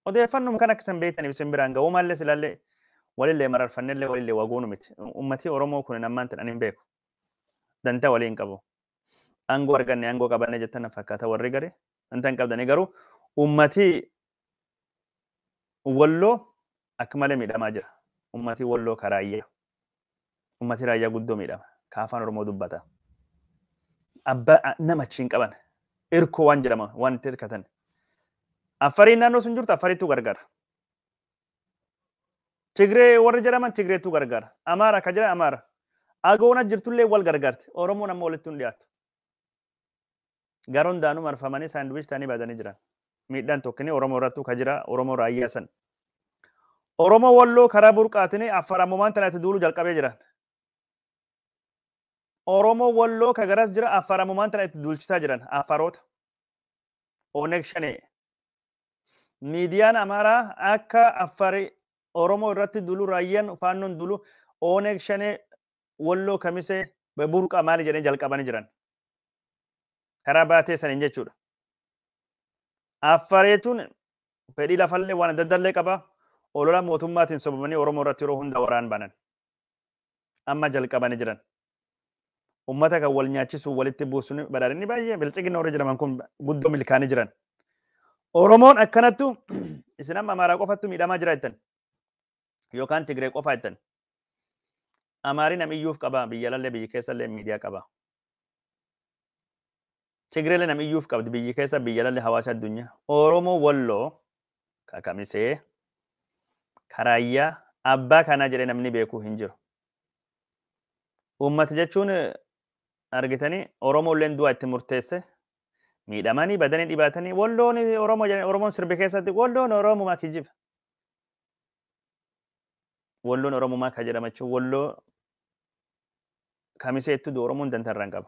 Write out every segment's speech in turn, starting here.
odeeffannoo kan akka san beektaniif isin biraan ga'uu maallee silaallee walillee mararfannellee walillee waguunu miti. Uummatii Oromoo kun ammaan tan hin beeku. Dantaa waliin qabu. Aangoo arganne aangoo qabanne jettan fakkaata warri gare. Dantaa hin qabdanii garuu uummatii Walloo akka malee miidhamaa jira. Uummatii Walloo karaayyaa. Uummatii raayyaa guddoo miidhama. Ka afaan Oromoo dubbata. Abbaa nama achiin qaban. Irkoo waan jedhama waan itti hirkatan. Affariin naannoo sun jirtu affariitu gargaara. Tigree warri jedhaman Tigreetu gargaara. Amaara ka jira Amaara. Agoona jirtullee wal gargaarti. Oromoon amma walitti hin dhiyaatu. Garoon daanuu marfamanii saanduwiich ta'anii baatanii jiran. Miidhaan tokkini Oromoo irrattu ka jira Oromoo raayyaa san. Oromoo Walloo karaa burqaatanii Affaar ammumaan tanatti duuluu jalqabee jiran. Oromoo Walloo ka garas jira Affaar ammumaan tanatti duulchisaa jiran Affaaroota. Oneg Shanee. Miidiyaan Amaaraa akka Affaari Oromoo irratti duulu raayyaan faannoon duulu Oneg Shanee Walloo kamisee burqaa maali jedhanii jalqabanii jiran. Karaa baatee saniin jechuudha. Affaareetuun fedhii lafallee waan adda addaallee qaba. Olola mootummaatiin sobamanii Oromoo irratti yeroo hunda waraan banan. Amma jalqabanii jiran. Uummata kan wal nyaachisuu walitti buusuun badhaadhinni baay'ee bilchiginna warri jedhaman kun guddoo milkaanii jiran. Oromoon akkanattu isin amma Amaaraa qofattu miidhamaa jira jettan. Yookaan Tigree qofaa jettan. Amaari namiyyuuf qaba biyya lallee biyyi keessallee miidiyaa qaba. Tigreelee namiyyuuf qabdi biyyi keessa biyya lallee hawaasa addunyaa. Oromoo Walloo kakamisee karaayyaa abbaa kanaa jedhee namni beekuu hin jiru. Uummata jechuun argitanii Oromoolleen du'a itti murteesse miidhamanii badanii dhibaatanii Walloon Oromoo jedhanii Oromoon sirbi keessatti Walloon Oromumaa kijiba. Walloon Oromumaa ka jedhama jechuun Walloo kamiseetti du Oromoon dantarraa hin qabu.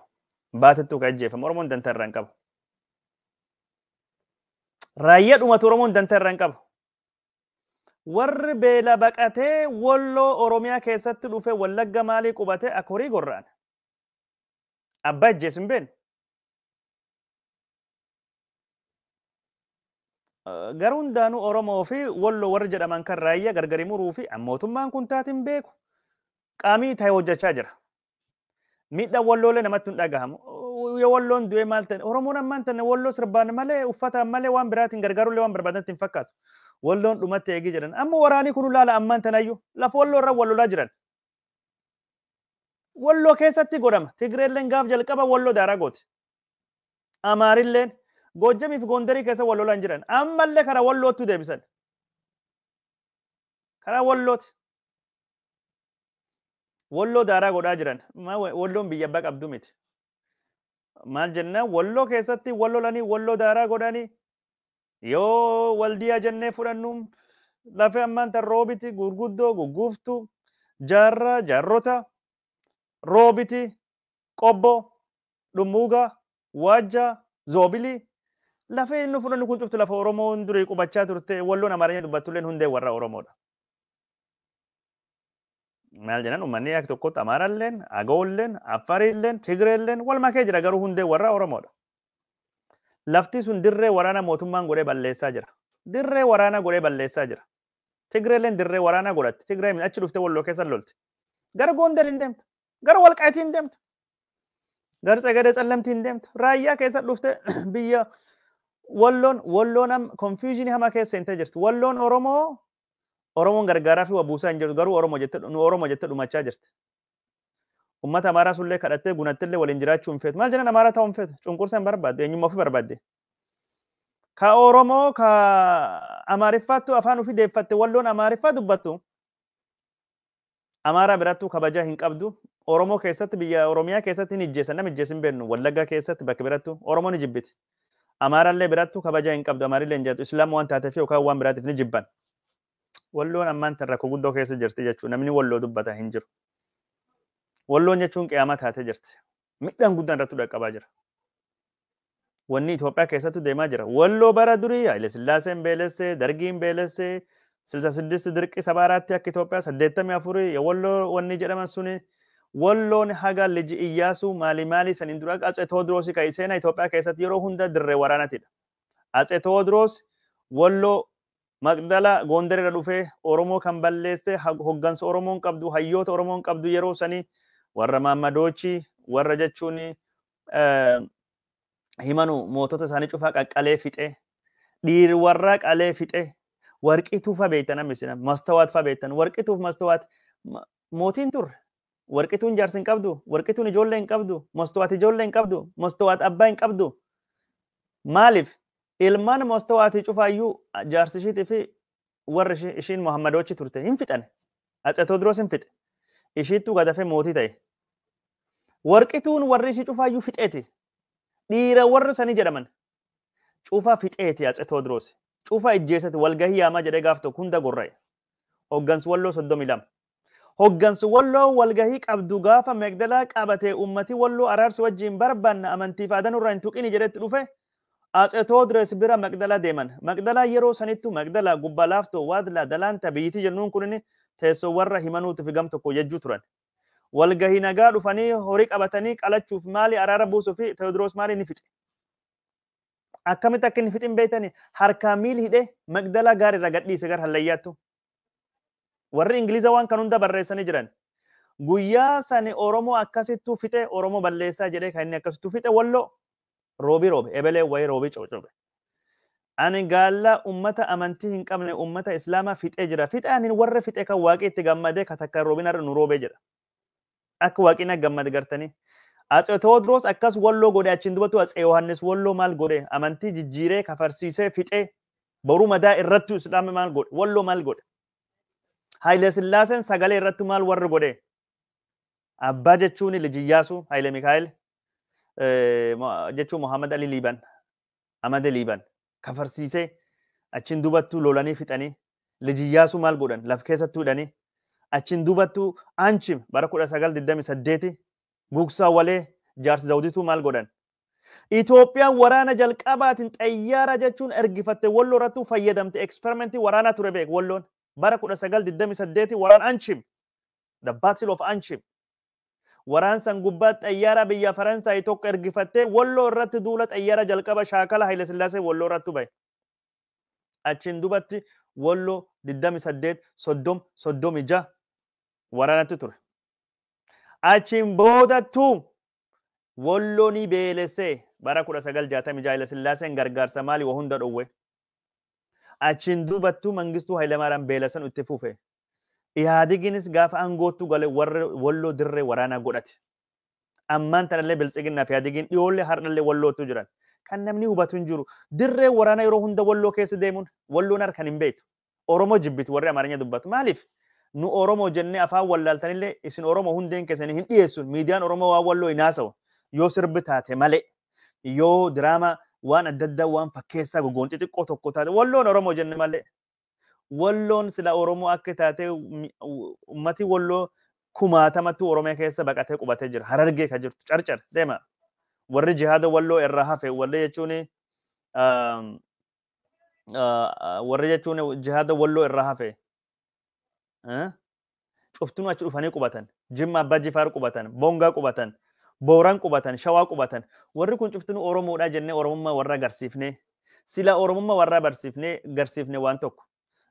Baatattuu ka ajjeefamu Oromoon dantarraa hin qabu. Raayyaa dhumatu Oromoon dantarraa hin qabu. Warri beela baqatee Walloo Oromiyaa keessatti dhufe Wallagga maalii qubate akka horii gorra'an. Abbaa ajjeesu hin beekne. Garuu hundaanuu Oromoo fi Walloo warri jedhaman kan raayyaa gargari muruu fi mootummaan kun taatiin beeku qaamii ta'e hojjechaa jira. Miidhaan Walloolee namatti hin dhagahamu. Yoo Walloon du'e maal ta'e Oromoon ammaan tanne Walloo sirbaan malee uffataan malee waan biraatiin gargaarullee waan barbaadanitti hin fakkaatu. Walloon dhumatti eegii jedhan. Amma waraanii kun laala ammaan tanayyuu lafa Walloo irra wal lolaa jiran. Walloo keessatti godhama. Tigreelleen gaaf jalqaba Walloo daaraa gooti. Amaarilleen Goojjamii fi Gondarii keessa wal lolaan jiran. Ammallee karaa Wallootti deebisan. Karaa Wallooti. Walloo daaraa godhaa jiran. Walloon biyya abbaa qabdu miti. Maal jennaan Walloo keessatti wal lolanii Walloo daaraa godhanii yoo waldiyaa jennee fudhannu lafee ammaan tan roobiti gurguddoo gugguuftu jaarraa jaarrota roobiti qobbo dhummuugaa waajjaa zoobilii lafee inni fudhannu kun cuftu lafa Oromoon durii qubachaa turte Walloon Amaaranya dubbattulleen hundee warra Oromoodha. Maal jennan uummanni akka tokkotti Amaaralleen Agoolleen Affaarilleen Tigreelleen wal makee jira garuu hundee warra Oromoodha. Lafti sun dirree waraana mootummaan godhee balleessaa jira. Dirree waraana godhee balleessaa jira. Tigreelleen dirree waraana godhatti. Tigreen achi dhuftee Walloo keessa lolti. Gara Gondar hin deemtu. Gara Walqaayitii hin deemtu. Gara Tsagadee Tsallamtii hin deemtu. Raayyaa keessa dhuftee biyya Walloon confusion hamaa keessa hintee jirti. Walloon Oromoon gargaaraa fi wabuusaa hin jirtu. Garuu Oromoo jettee dhumachaa jirti. Uummata Amaaraa sullee kadhattee gunattillee waliin jiraachuu hin feetu. Maal jedhan Amaaraa ta'uu hin feetu. Cunqursa hin barbaadde. Eenyummaa ofii barbaadde. Ka Oromoo ka Amaariffaattu afaan ofii deeffatte Walloon Amaariffaa dubbattu. Amaaraa birattuu kabajaa hin qabdu. Oromoo keessatti biyya Oromiyaa keessatti hin ijjeessan. Nama ijjeessu hin beeknu. Wallaggaa keessatti bakka birattuu Oromoon ni jibbiti. Amaaraallee birattuu kabajaa hin qabdu. Amaarillee hin jettu. Islaama waan taateef yookaan waan biraatiif ni jibban. Walloon ammaan tan rakkoo guddoo keessa jirti jechuudha. Namni Walloo dubbata hin jiru. Walloon jechuun qiyaamaa taatee jirti. Miidhaan guddaan irratti dhaqqabaa jira. Wanni Itoophiyaa keessattuu deemaa jira. Walloo bara durii Haile Sillaaseen beelessee, Dargiin beelessee, 66 dirqii 74 akka Itoophiyaa 84 Walloo wanni jedhaman suni Walloon haga liji Iyyaasuu maali saniin dura Atse Tewoodiroos kan seenaa Itoophiyaa keessatti yeroo hunda dirree waraanaatidha. Atse Tewoodiroos Walloo Magdala Gondar irra dhufee Oromoo kan balleesse hoggansa Oromoon qabdu hayyoota Oromoon qabdu yeroo sanii warra Maammadoochi warra jechuun himanu mootota isaanii cufaa qaqqalee fixe dhiir warra qalee fixe warqituu fa beektan ammisina mastawaat fa beektan warqituuf mastawaat mootiin turre warqituun jaarsi hin qabdu warqituun ijoollee hin qabdu mastawaat ijoollee hin qabdu mastawaat abbaa hin qabdu maaliif ilmaan mastawaatii cufaayyuu jaarsishiitii fi warri ishiin Muhammadoochi turte hin fixan Atse Tewoodiroos hin fixe ishiittuu gadafee mootii ta'e warqituun warri ishii cufaayyuu fixeeti dhiira warri sanii jedhaman cufa fixeeti Atse Tewoodiroos cufa ijjeessati walgahii yaamaa jedhee gaaf tokko hunda gorra'e hoggansi walloo 32 hoggansi walloo walgahii qabdu gaafa Magdalaa qabatee ummati walloo araarsi wajjin barbaanna amantiif aadanurraa hin tuqini jedhetti dhufe Atse Tewoodiroos bira Magdalaa deeman Magdalaa yeroo sanittu Magdalaa gubbaa laaftoo waadlaa dalaanta biyyitii jennuun kunin teessoo warra himanuutiif gam tokko jechuu turan walgahii nagaa dhufanii horii qabatanii qalachuuf maali araara buusuuf Tewoodiroos maali ni fixe akkamitti akka inni fixin beeytani harkaa miil hidhee Magdalaa gaarii irra gadhiise gara hallayyaattu warri Ingiliza waan kan hunda barreessanii jiran guyyaa sani Oromoo akkasittuu fixe Oromoo balleessaa jedhee kan inni akkasittuu fixe walloo roobii roobe ebelee wayii roobii cocobe ani gaalla ummata amantii hin qabne ummata islaamaa fixee jira fixe ani warra fixe kan waaqi itti gammadee katakka roobiin har'a nu roobee jedha akka waaqina gammade gartanii Atse Tewoodiroos akkas walloo godhe achiin dubbatu Atse Yohaannis walloo maal godhe amantii jijjiiree kafarsiisee fixee boruu madaa irrattu islaama maal godhe walloo maal godhe Haile Sillaaseen sagalee irrattu maal warri godhe abbaa jechuun Lijiyyaasuu Haile Mikaa'el jechuun Muhammad Ali Liiban Amade Liiban kafarsiisee achiin dubattuu lolanii fixanii Lijiyyaasuu maal godhan laf keessattuu hidhanii achiin dubattuu Anchim bara 1928 Gugsaa walee jaarsi zawdituu maal godhan Itoophiyaan waraana jalqabaatiin xayyaara jechuun ergifatte walloo irrattuu fayyadamte eksperimentii waraanaa ture beek walloon bara 1928 waraan Anchim the battle of Anchim waraan san gubbaa xayyaara biyya Faransaay tokko ergifattee walloo irratti duula xayyaara jalqaba shaakala Haile Sillaasee walloo irratti bahe achiin dubatti walloo 28 36 waraanatti ture achiin boodattuu wallooni beelessee bara 1966 Haile Sillaaseen gargaarsa maali waa hunda dhowwe achiin dubattuu Mangistuu Hayilamaariyaam beelesan itti fufe Ihaadigis gaafa aangoottu gale warra walloo dirree waraanaa godhate ammaan tanallee biltsiginaa fi Ihaadigin dhiyoollee har'allee wallootu jiran kan namni hubatu hin jiru dirree waraanaa yeroo hunda walloo keessa deemuun walloon harkan hin beektu Oromoo jibbiti warri Amaarinya dubbatu maaliif nu Oromoo jennee afaan wallaaltanillee isin Oromoo hundeen keessanii hin dhiyeessuun miidiyaan Oromoo waan walloo hin haasawu yoo sirbi taate malee yoo diraamaa waan adda addaa waan fakkeessaa gogoon xixiqqoo tokko taate walloon Oromoo jenne malee walloon sila Oromoo akka taate ummati walloo kumaatamatu Oromoo keessa baqatee qubatee jira Harargee ka jirtu carcar deema warri jihaada walloo irraa hafe warri jechuun jihaada walloo irraa hafe cuftunuu achi dhufanii qubatan Jimma Abbaa Jifaar qubatan Bongaa qubatan Booran qubatan Shawaa qubatan warri kun cuftunuu Oromoodha jennee Oromummaa warra agarsiifnee sila Oromummaa warra agarsiifnee waan tokko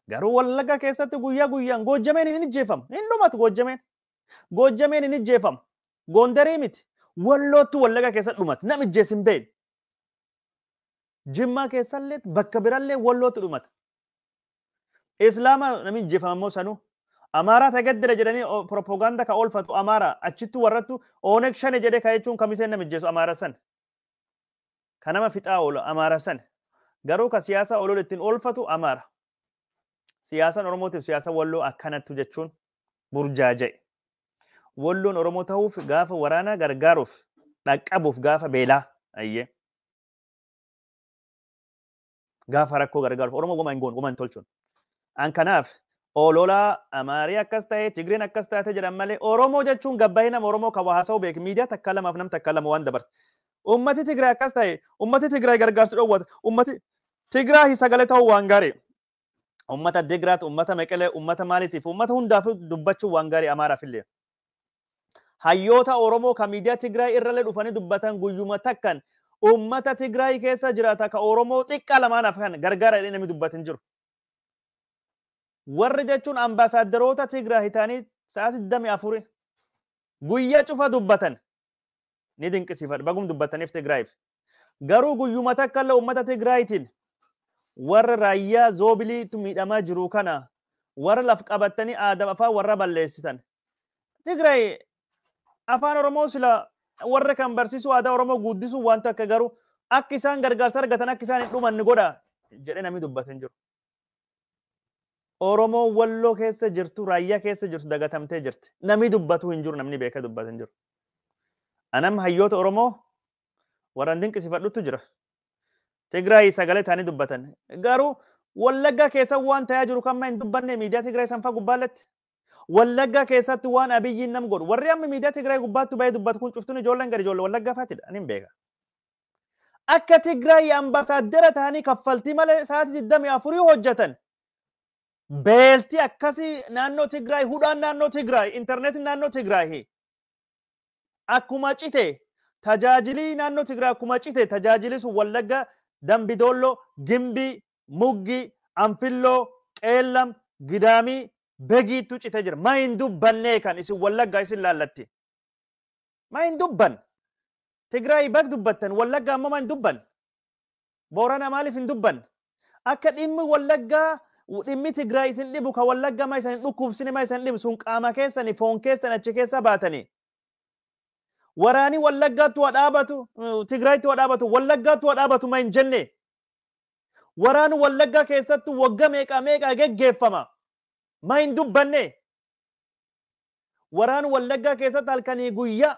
garuu Wallagga keessatti guyyaa guyyaan Goojjameen hin ijjeefamu hin dhumatu Goojjameen hin ijjeefamu Gondarii miti wallootu Wallagga keessatti dhumata nam ijjees hin beekne Jimmaa keessallee bakka birallee wallootu dhumata Islaama nami ijjeefamammoo sanuu Amaaraa tagaddira jedhanii propaganda ka oolfatu Amaaraa achittu warrattu Ooneg Shane jedhee ka jechuun kamiseen nam ijjeesu Amaaraa san kanama fixaa oolu Amaaraa san garuu ka siyaasa olool ittiin oolfatu Amaara siyaasan Oromootiif siyaasa walloo akkanattu jechuun burjaaja'e walloon Oromoo ta'uuf gaafa waraanaa gargaaruuf dhaqqabuuf gaafa beelaa ayyee gaafa rakkoo gargaaruuf Oromoo goma hin goon goma hin tolchuun an kanaaf Olola Amaarii akkas ta'e Tigriin akkas taate jedhan malee Oromoo jechuun gabbaa'ee nama Oromoo ka waa haasa'u beek miidiyaa takka lamaaf nam takka lama waan dabarte ummati Tigraay akkas ta'e ummati Tigraay gargaarsi dhoowwata ummati Tigraay sagalee ta'uu waan gaarii ummata Digraat ummata Meqelee ummata maaliitiif ummata hundaaf dubbachuu waan gaarii Amaaraaf illee hayyoota Oromoo ka miidiyaa Tigraay irralee dhufanii dubbatan guyyuma takkan ummata Tigraay keessa jiraata ka Oromoo xiqqaa lamaanaaf kan gargaara jedhee namni dubbatin jiru warri jechuun ambaasaaddaroota Tigraay ta'anii sa'aatii 24 guyyaa cufa dubbatan ni dinqisiifadha bagum dubbataniif Tigraayiif garuu guyyuma takka illee uummata Tigraayitiin warra raayyaa zoobiliitu miidhamaa jiru kana warra laf qabatanii aadaa afaan warra balleessitan Tigraay afaan Oromoo sila warra kan barsiisu aadaa Oromoo guddisuu wanta akka garuu akka isaan gargaarsa argatan akka isaan hin dhumanne godha jedhee namni dubbatan jiru. Oromoo walloo keessa jirtu raayyaa keessa jirtu dagatamtee jirti. Namni dubbatu hin jiru namni beeka dubbatan jiru. Anam hayyoota Oromoo warraan dinqisiifadhutu jira. Tigraay sagalee ta'anii dubbatan. Garuu Wallaggaa keessa waan ta'aa jiru kan hin dubbanne miidiyaa Tigraay sanfaa gubbaalletti. Wallaggaa keessatti waan abiyyiin nam godhu. Warri amma miidiyaa Tigraay gubbaattu baay'ee dubbatu kun cuftuun ijoolleen gadi ijoollee Wallaggaa faatidha. Ani hin beeka. Akka Tigraay ambasaaddara ta'anii kaffaltii malee sa'aatii 24 hojjetan. Beelti akkasii naannoo Tigraay hudhaan naannoo Tigraay intarneetiin naannoo Tigraay akkuma cite tajaajilii naannoo Tigraay akkuma cite tajaajilii sun Wallagga Dambidolloo Gimbii Muggi Anfilloo Qeellam Gidaamii Begiitu cite jira ma hin dubbannee kan isin Wallaggaa isin laallatti ma hin dubban Tigraay bag dubbattan Wallaggaa amma ma hin dubban Boorana maaliif hin dubban akka dhimmi Wallaggaa dhimmi Tigraay isin dhibu ka Wallaggaa ma isin dhukkubsine ma isin dhibu sun qaama keessani foon keessan achi keessa baatanii waraani Wallaggaatti waa dhaabatu Tigraayitti waa dhaabatu Wallaggaatti waa dhaabatu ma hin jenne waraan Wallaggaa keessatti wagga meeqa geggeeffama ma hin dubbanne waraan Wallaggaa keessatti halkanii guyyaa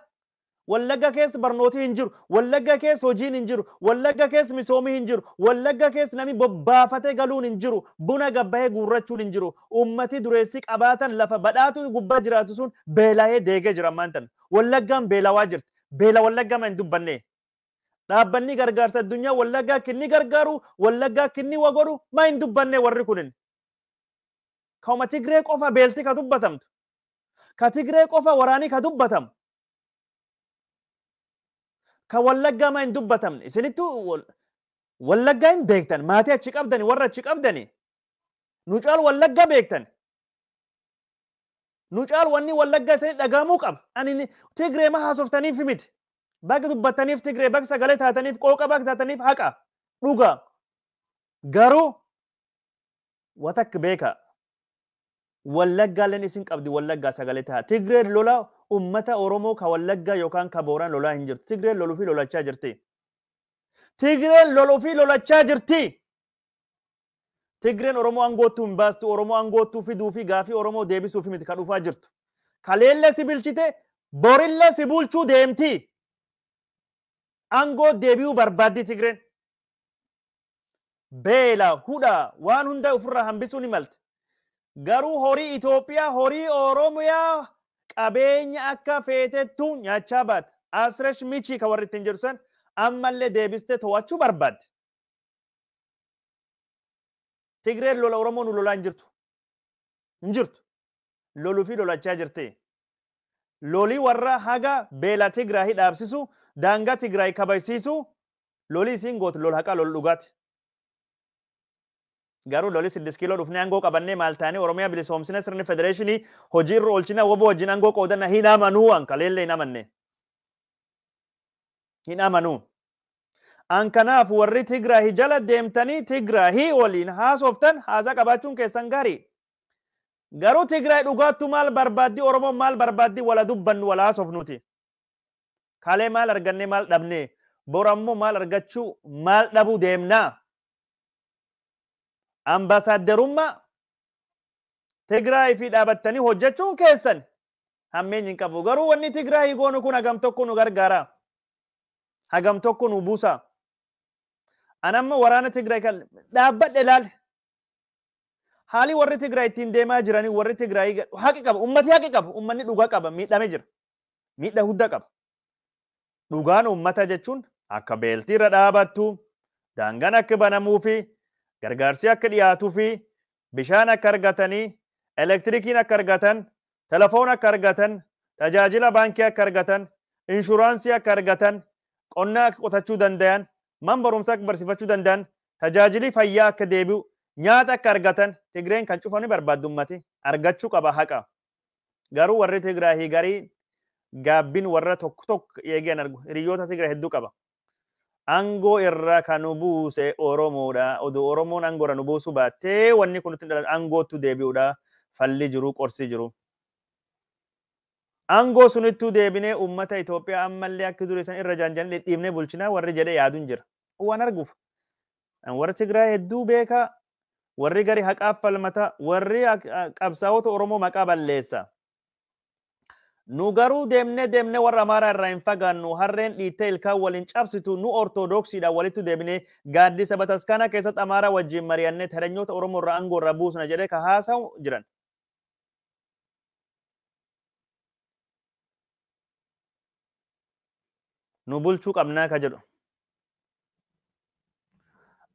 Wallaggaa keessa barnooti hin jiru Wallaggaa keessa hojiin hin jiru Wallaggaa keessa misoomii hin jiru Wallaggaa keessa nami bobbaafatee galuun hin jiru buna gabbahee guurrachuun hin jiru ummati dureessi qabaatan lafa badhaatu gubbaa jiraatu sun beelahee deegee jira maantan Wallaggaan beelawaa jirti beela Wallaggaa ma hin dubbanne dhaabbanni gargaarsa addunyaa Wallaggaa kinni gargaaru Wallaggaa kinni wagodhu ma hin dubbanne warri kunin kauma Tigree qofa beelti ka dubbatamtu ka Tigree qofa waraanii ka dubbatamu ka Wallaggaa ma hin dubbatamne isinittu Wallaggaa hin beektan maatii achi qabdani warra achi qabdani nu caal Wallaggaa beektan nu caal wanni Wallaggaa isin dhagaamuu qaba ani Tigree ma haasoftaniif miti bag dubbataniif Tigree bag sagalee taataniif qooqa bag taataniif haqa dhuga garuu watak beeka Wallaggaaleen isin qabdi Wallaggaa sagalee taa Tigree lola ummata Oromoo ka Wallaggaa yookaan ka Booran lolaa hin jirtu Tigree loluu fi lolachaa jirti Tigreen loluu fi lolachaa jirti Tigreen Oromoo angootuu hin baastu Oromoo angootuu fiduu fi gaafii Oromoo deebisuu fi miti ka dhufaa jirtu kaleellee si bilchite borillee si bulchuu deemti angoo deebi'uu barbaaddi Tigreen beela hudha waan hunda ofirraa hambisuu ni malti garuu horii Itoophiyaa horii Oromiyaa qabeenya akka feetettu nyaachaa baata Asresh Michi ka warri ittiin jiru san ammallee deebistee to'achuu barbaaddi Tigreen lola Oromoo nu lolaa hin jirtu loluu fi lolachaa jirti lolii warra haga beela Tigraay dhaabsisu daangaa Tigraay kabajsiisu lolii isiin gootu lol haqaa lol dhugaati garuu lolii 6 kiiloo dhufnee angoo qabannee maal taanee Oromiyaa bilisoomsina sirni federeeshinii hojii irra oolchina wobbo wajjin angoo qoodanna hin amanuu an kaleellee hin amanuu an kanaaf warri Tigraay jala deemtanii Tigraay waliin haasoftan haasaa qabaachuun keessan gaarii garuu Tigraay dhugaattu maal barbaaddi Oromoo maal barbaaddi wala dubbannu wala haasofnuti kalee maal arganne maal dhabne borammoo maal argachuu maal dhabuu deemnaa ambasaadarummaa Tigraay fi dhaabattanii hojjechuun keessan hammeenyi hin qabu garuu wanni Tigraay goonu kun hagam tokko nu gargaara hagam tokko nu buusa anamma waraana Tigraay kan dhaabbadhe laal haali warri Tigraay ittiin deemaa jiranii warri Tigraay haqi qaba ummati haqi qaba ummanni dhugaa qaba miidhame jira miidha hudda qaba dhugaan ummata jechuun akka beeltii irra dhaabattu daangaan akka banamuu fi gargaarsi akka dhiyaatuu fi bishaan akka argatanii elektirikiin akka argatan telefoon akka argatan tajaajila baankii akka argatan inshuraansii akka argatan qonna akka qotachuu danda'an man barumsa akka barsiifachuu danda'an tajaajilii fayyaa akka deebi'u nyaata akka argatan Tigreen kan cufanii barbaadummati argachuu qaba haqa. Garuu warri Tigraahii garii gaabbiin warra tokko eegan argu hiriyoota Tigraay hedduu qaba. Angoo irra kan nu buuse Oromoodha. Oduu Oromoon angoo irra nu buusuu baattee wanni kun angootu deebi'uudha. Falli jiru qorsi jiru. Angoo sunittuu deebinee uummata Itoophiyaa ammallee akka durii san irra jaanjanii dhidhiibnee bulchinaa warri jedhee yaaduun jira. Waan arguuf. Warri Tigraay hedduu beekaa. Warri gari haqaaf falmata. Warri qabsaa'ota Oromoo maqaa balleessa. Nu garuu deemnee warra Amaaraa irraa hin fagaannu harreen dhiittee ilkaan waliin cabsitu nu ortodoksiidhaan walitti deebinee gaaddisa bataskaana keessatti Amaaraa wajjin mari'annee taranyoota Oromoo irraa aangoo irraa buusna jedhee ka haasa'u jiran. Nu bulchuu qabnaa ka jedhu.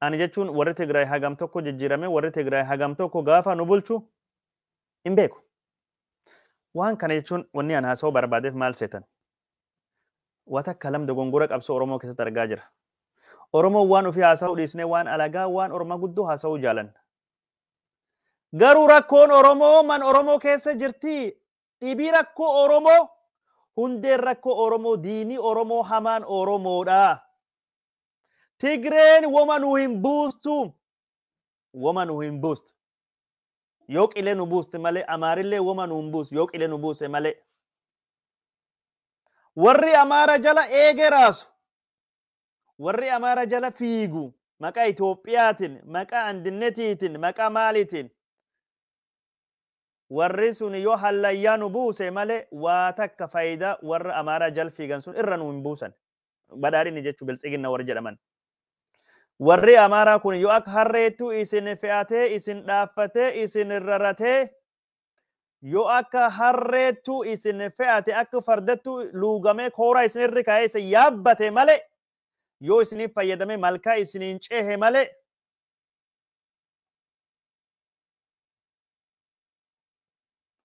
Ani jechuun warri Tigraay hagam tokko jijjiirame warri Tigraay hagam tokko gaafa nu bulchu hin beeku. Waan kana jechuun wanni an haasa'uu barbaadeef maal seetan? Wata kalam dogongora qabsoo Oromoo keessatti argaa jira. Oromoo waan ofii haasa'uu dhiisnee waan alagaa waan Oromoo guddoo haasa'uu jaalanna. Garuu rakkoon Oromoo man Oromoo keessa jirti. Dhibii rakkoo Oromoo hundeen rakkoo Oromoo diinii Oromoo hamaan Oromoodha. Tigreen woma nu hin buustu. Woma nu hin buustu. Yoo qilee nu buuste malee Amaarillee woma nu hin buusu yoo qilee nu buuse malee. Warri Amaara jala eege raasu. Warri Amaara jala fiigu. Maqaa Itoophiyaatiin, maqaa andinetiitiin, maqaa maaliitiin. Warri sun yoo hallayyaa nu buuse malee waa takka faayidaa warra Amaara jala fiigan sun irra nu hin buusan. Badhaadhinni jechuu biltsiginna warri jedhaman. Warri Amaaraa kun yoo akka harreettu isin fe'atee, isin dhaaffatee, isin raratee, yoo akka harreettu isin fe'ate akka fardattu luugamee kooraa isin irri kaa'ee isin yaabbate malee, yoo isiniif fayyadame malkaa isiniin cehe malee,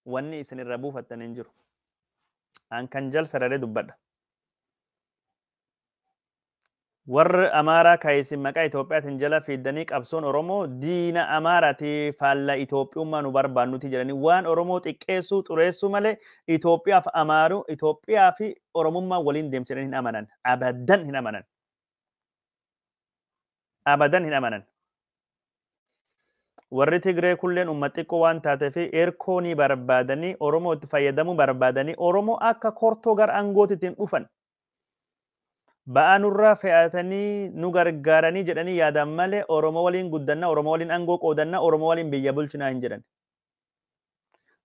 wanni isin irra buufattan hin jiru. An kan jal sararee dubbadha. Warri Amaaraa kaayisin maqaa Itoophiyaatiin jala fiddanii qabsoon Oromoo diina Amaaraati faalla Itoophiyummaa nu barbaannuti jedhanii waan Oromoo xiqqeessuu xureessuu malee Itoophiyaaf Amaaru Itoophiyaa fi Oromummaa waliin deemsanii hin amanan. Abadan hin amanan. Abadan hin amanan. Warri Tigree kulleen uummata xiqqoo waan taateef erkoo ni barbaadanii Oromoo itti fayyadamuu barbaadanii Oromoo akka kortoo gara aangootiitiin dhufan. Ba'aa nurraa fe'atanii nu gargaaranii jedhanii yaadan malee Oromoo waliin guddannaa, Oromoo waliin aangoo qoodannaa, Oromoo waliin biyya bulchinaa hin jedhan.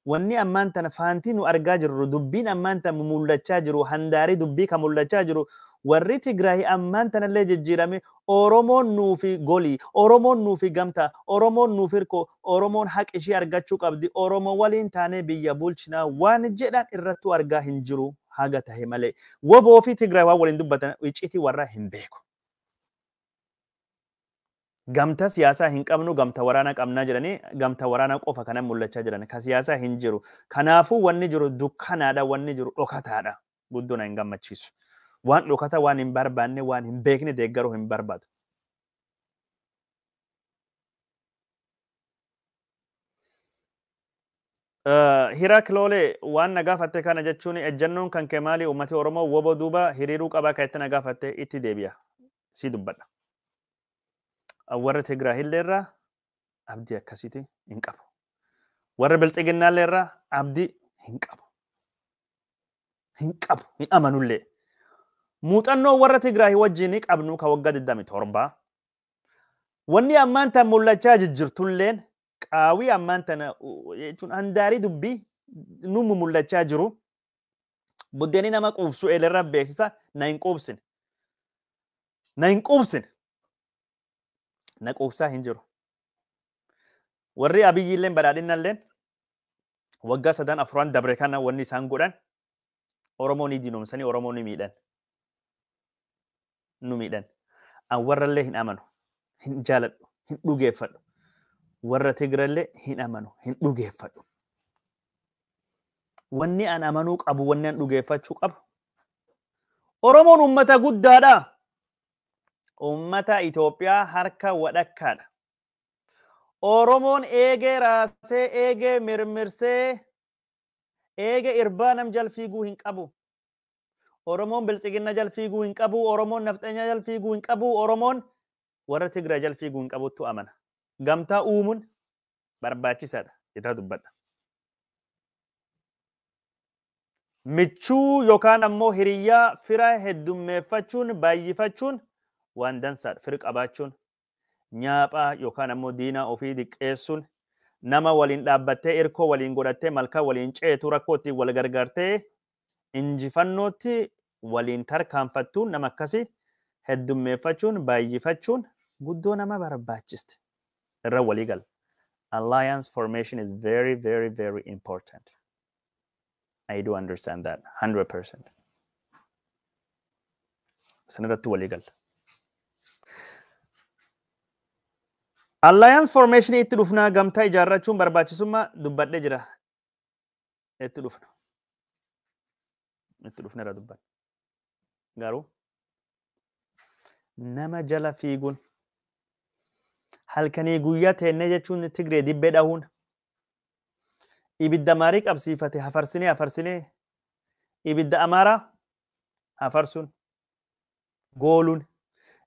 Wanni ammaan tana faantii nu argaa jirru, dubbiin ammaan tana mul'achaa jiru, handaarii dubbii kan mul'achaa jiru, warri Tigraay ammaan tanallee jijjiirame Oromoon nuufi golii, Oromoon nuufi gamtaa, Oromoon nuuf hirkoo, Oromoon haq ishee argachuu qabdi, Oromoo waliin taanee biyya bulchinaa waan jedhan irrattuu argaa hin jiru. Haga tahe malee woboo fi Tigraay waan waliin dubbatan icciitii warra hin beeku. Gamta siyaasaa hin qabnu gamta waraanaa qabnaa jedhanii gamta waraanaa qofa kanan mul'achaa jiran ka siyaasaa hin jiru. Kanaafuu wanni jiru dukkanaadha wanni jiru dhokataadha. Guddoo na hin gammachiisu. Waan dhokata waan hin barbaanne waan hin beekne deeggaruu hin barbaadu. Hirakiloolee waan na gaafatte kana jechuun ejjannoon kan kee maali uummati Oromoo woboo duuba hiriiruu qabaa kan itti na gaafatte itti deebi'a. Si dubbadha. Warra Tigraay irraa abdii akkasiiti hin qabu. Warra Biltsiginnaallee irraa abdii hin qabu. Hin qabu, hin amanullee. Muuxannoo warra Tigraay wajjin qabnu ka waggaa 27. Wanni ammaan tan mul'achaa jijjirtulleen qaawii ammaan tana jechuun handaarii dubbii nu mul'achaa jiru. Buddeeni nama quubsu eelerra beeksisa na hin quubsine. Na hin quubsine. Na quubsaa hin jiru. Warri Abiyyiilleen badhaadhinnalleen waggaa 3-4 dabre kana wanni isaan godhan Oromoo ni diinoomsanii Oromoo ni miidhan. Nu miidhan. An warrallee hin amanu, hin jaaladhu, hin dhugeeffadhu. Warra Tigraallee hin amanu, hin dhugeeffadhu. Wanni an amanuu qabu, wanni an dhugeeffachuu qabu. Oromoon uummata guddaadha. Uummata Itoophiyaa harka wadhakkaadha. Oromoon eegee raasee eegee mirmirsee eegee irbaa nam jal fiiguu hin qabu. Oromoon biltsiginna jal fiiguu hin qabu. Oromoon nafxanya jal fiiguu hin qabu. Oromoon warra Tigraay jal fiiguu hin qabuttu amana. Gamtaa uumuun barbaachisaadha irra dubbadha. Michuu yookaan ammoo hiriyyaa fira heddummeeffachuun baay'ifachuun waan dansaadha. Fira qabaachuun nyaaphaa yookaan ammoo diinaa ofii diqqeessuun nama waliin dhaabbattee irkoo waliin godhattee malkaa waliin ceetu rakkoo ittiin wal gargaartee injifannootti waliin tarkaanfattuun nama akkasii heddummeeffachuun baay'ifachuun guddoo nama barbaachiste irra walii gala. Alliance formation is very, very, very important. I do understand that 100%. Sanirratti walii gala. Alliance formation itti dhufnaa gamtaa ijaarrachuun barbaachisummaa dubbadhee jira. Itti dhufna. Itti dhufneera dubbadha. Garuu nama jala fiiguun halkanii guyyaa teennee jechuun Tigree dibbee dhahuun ibidda maarii qabsiifate hafarsinee ibidda amaaraa hafarsuun gooluun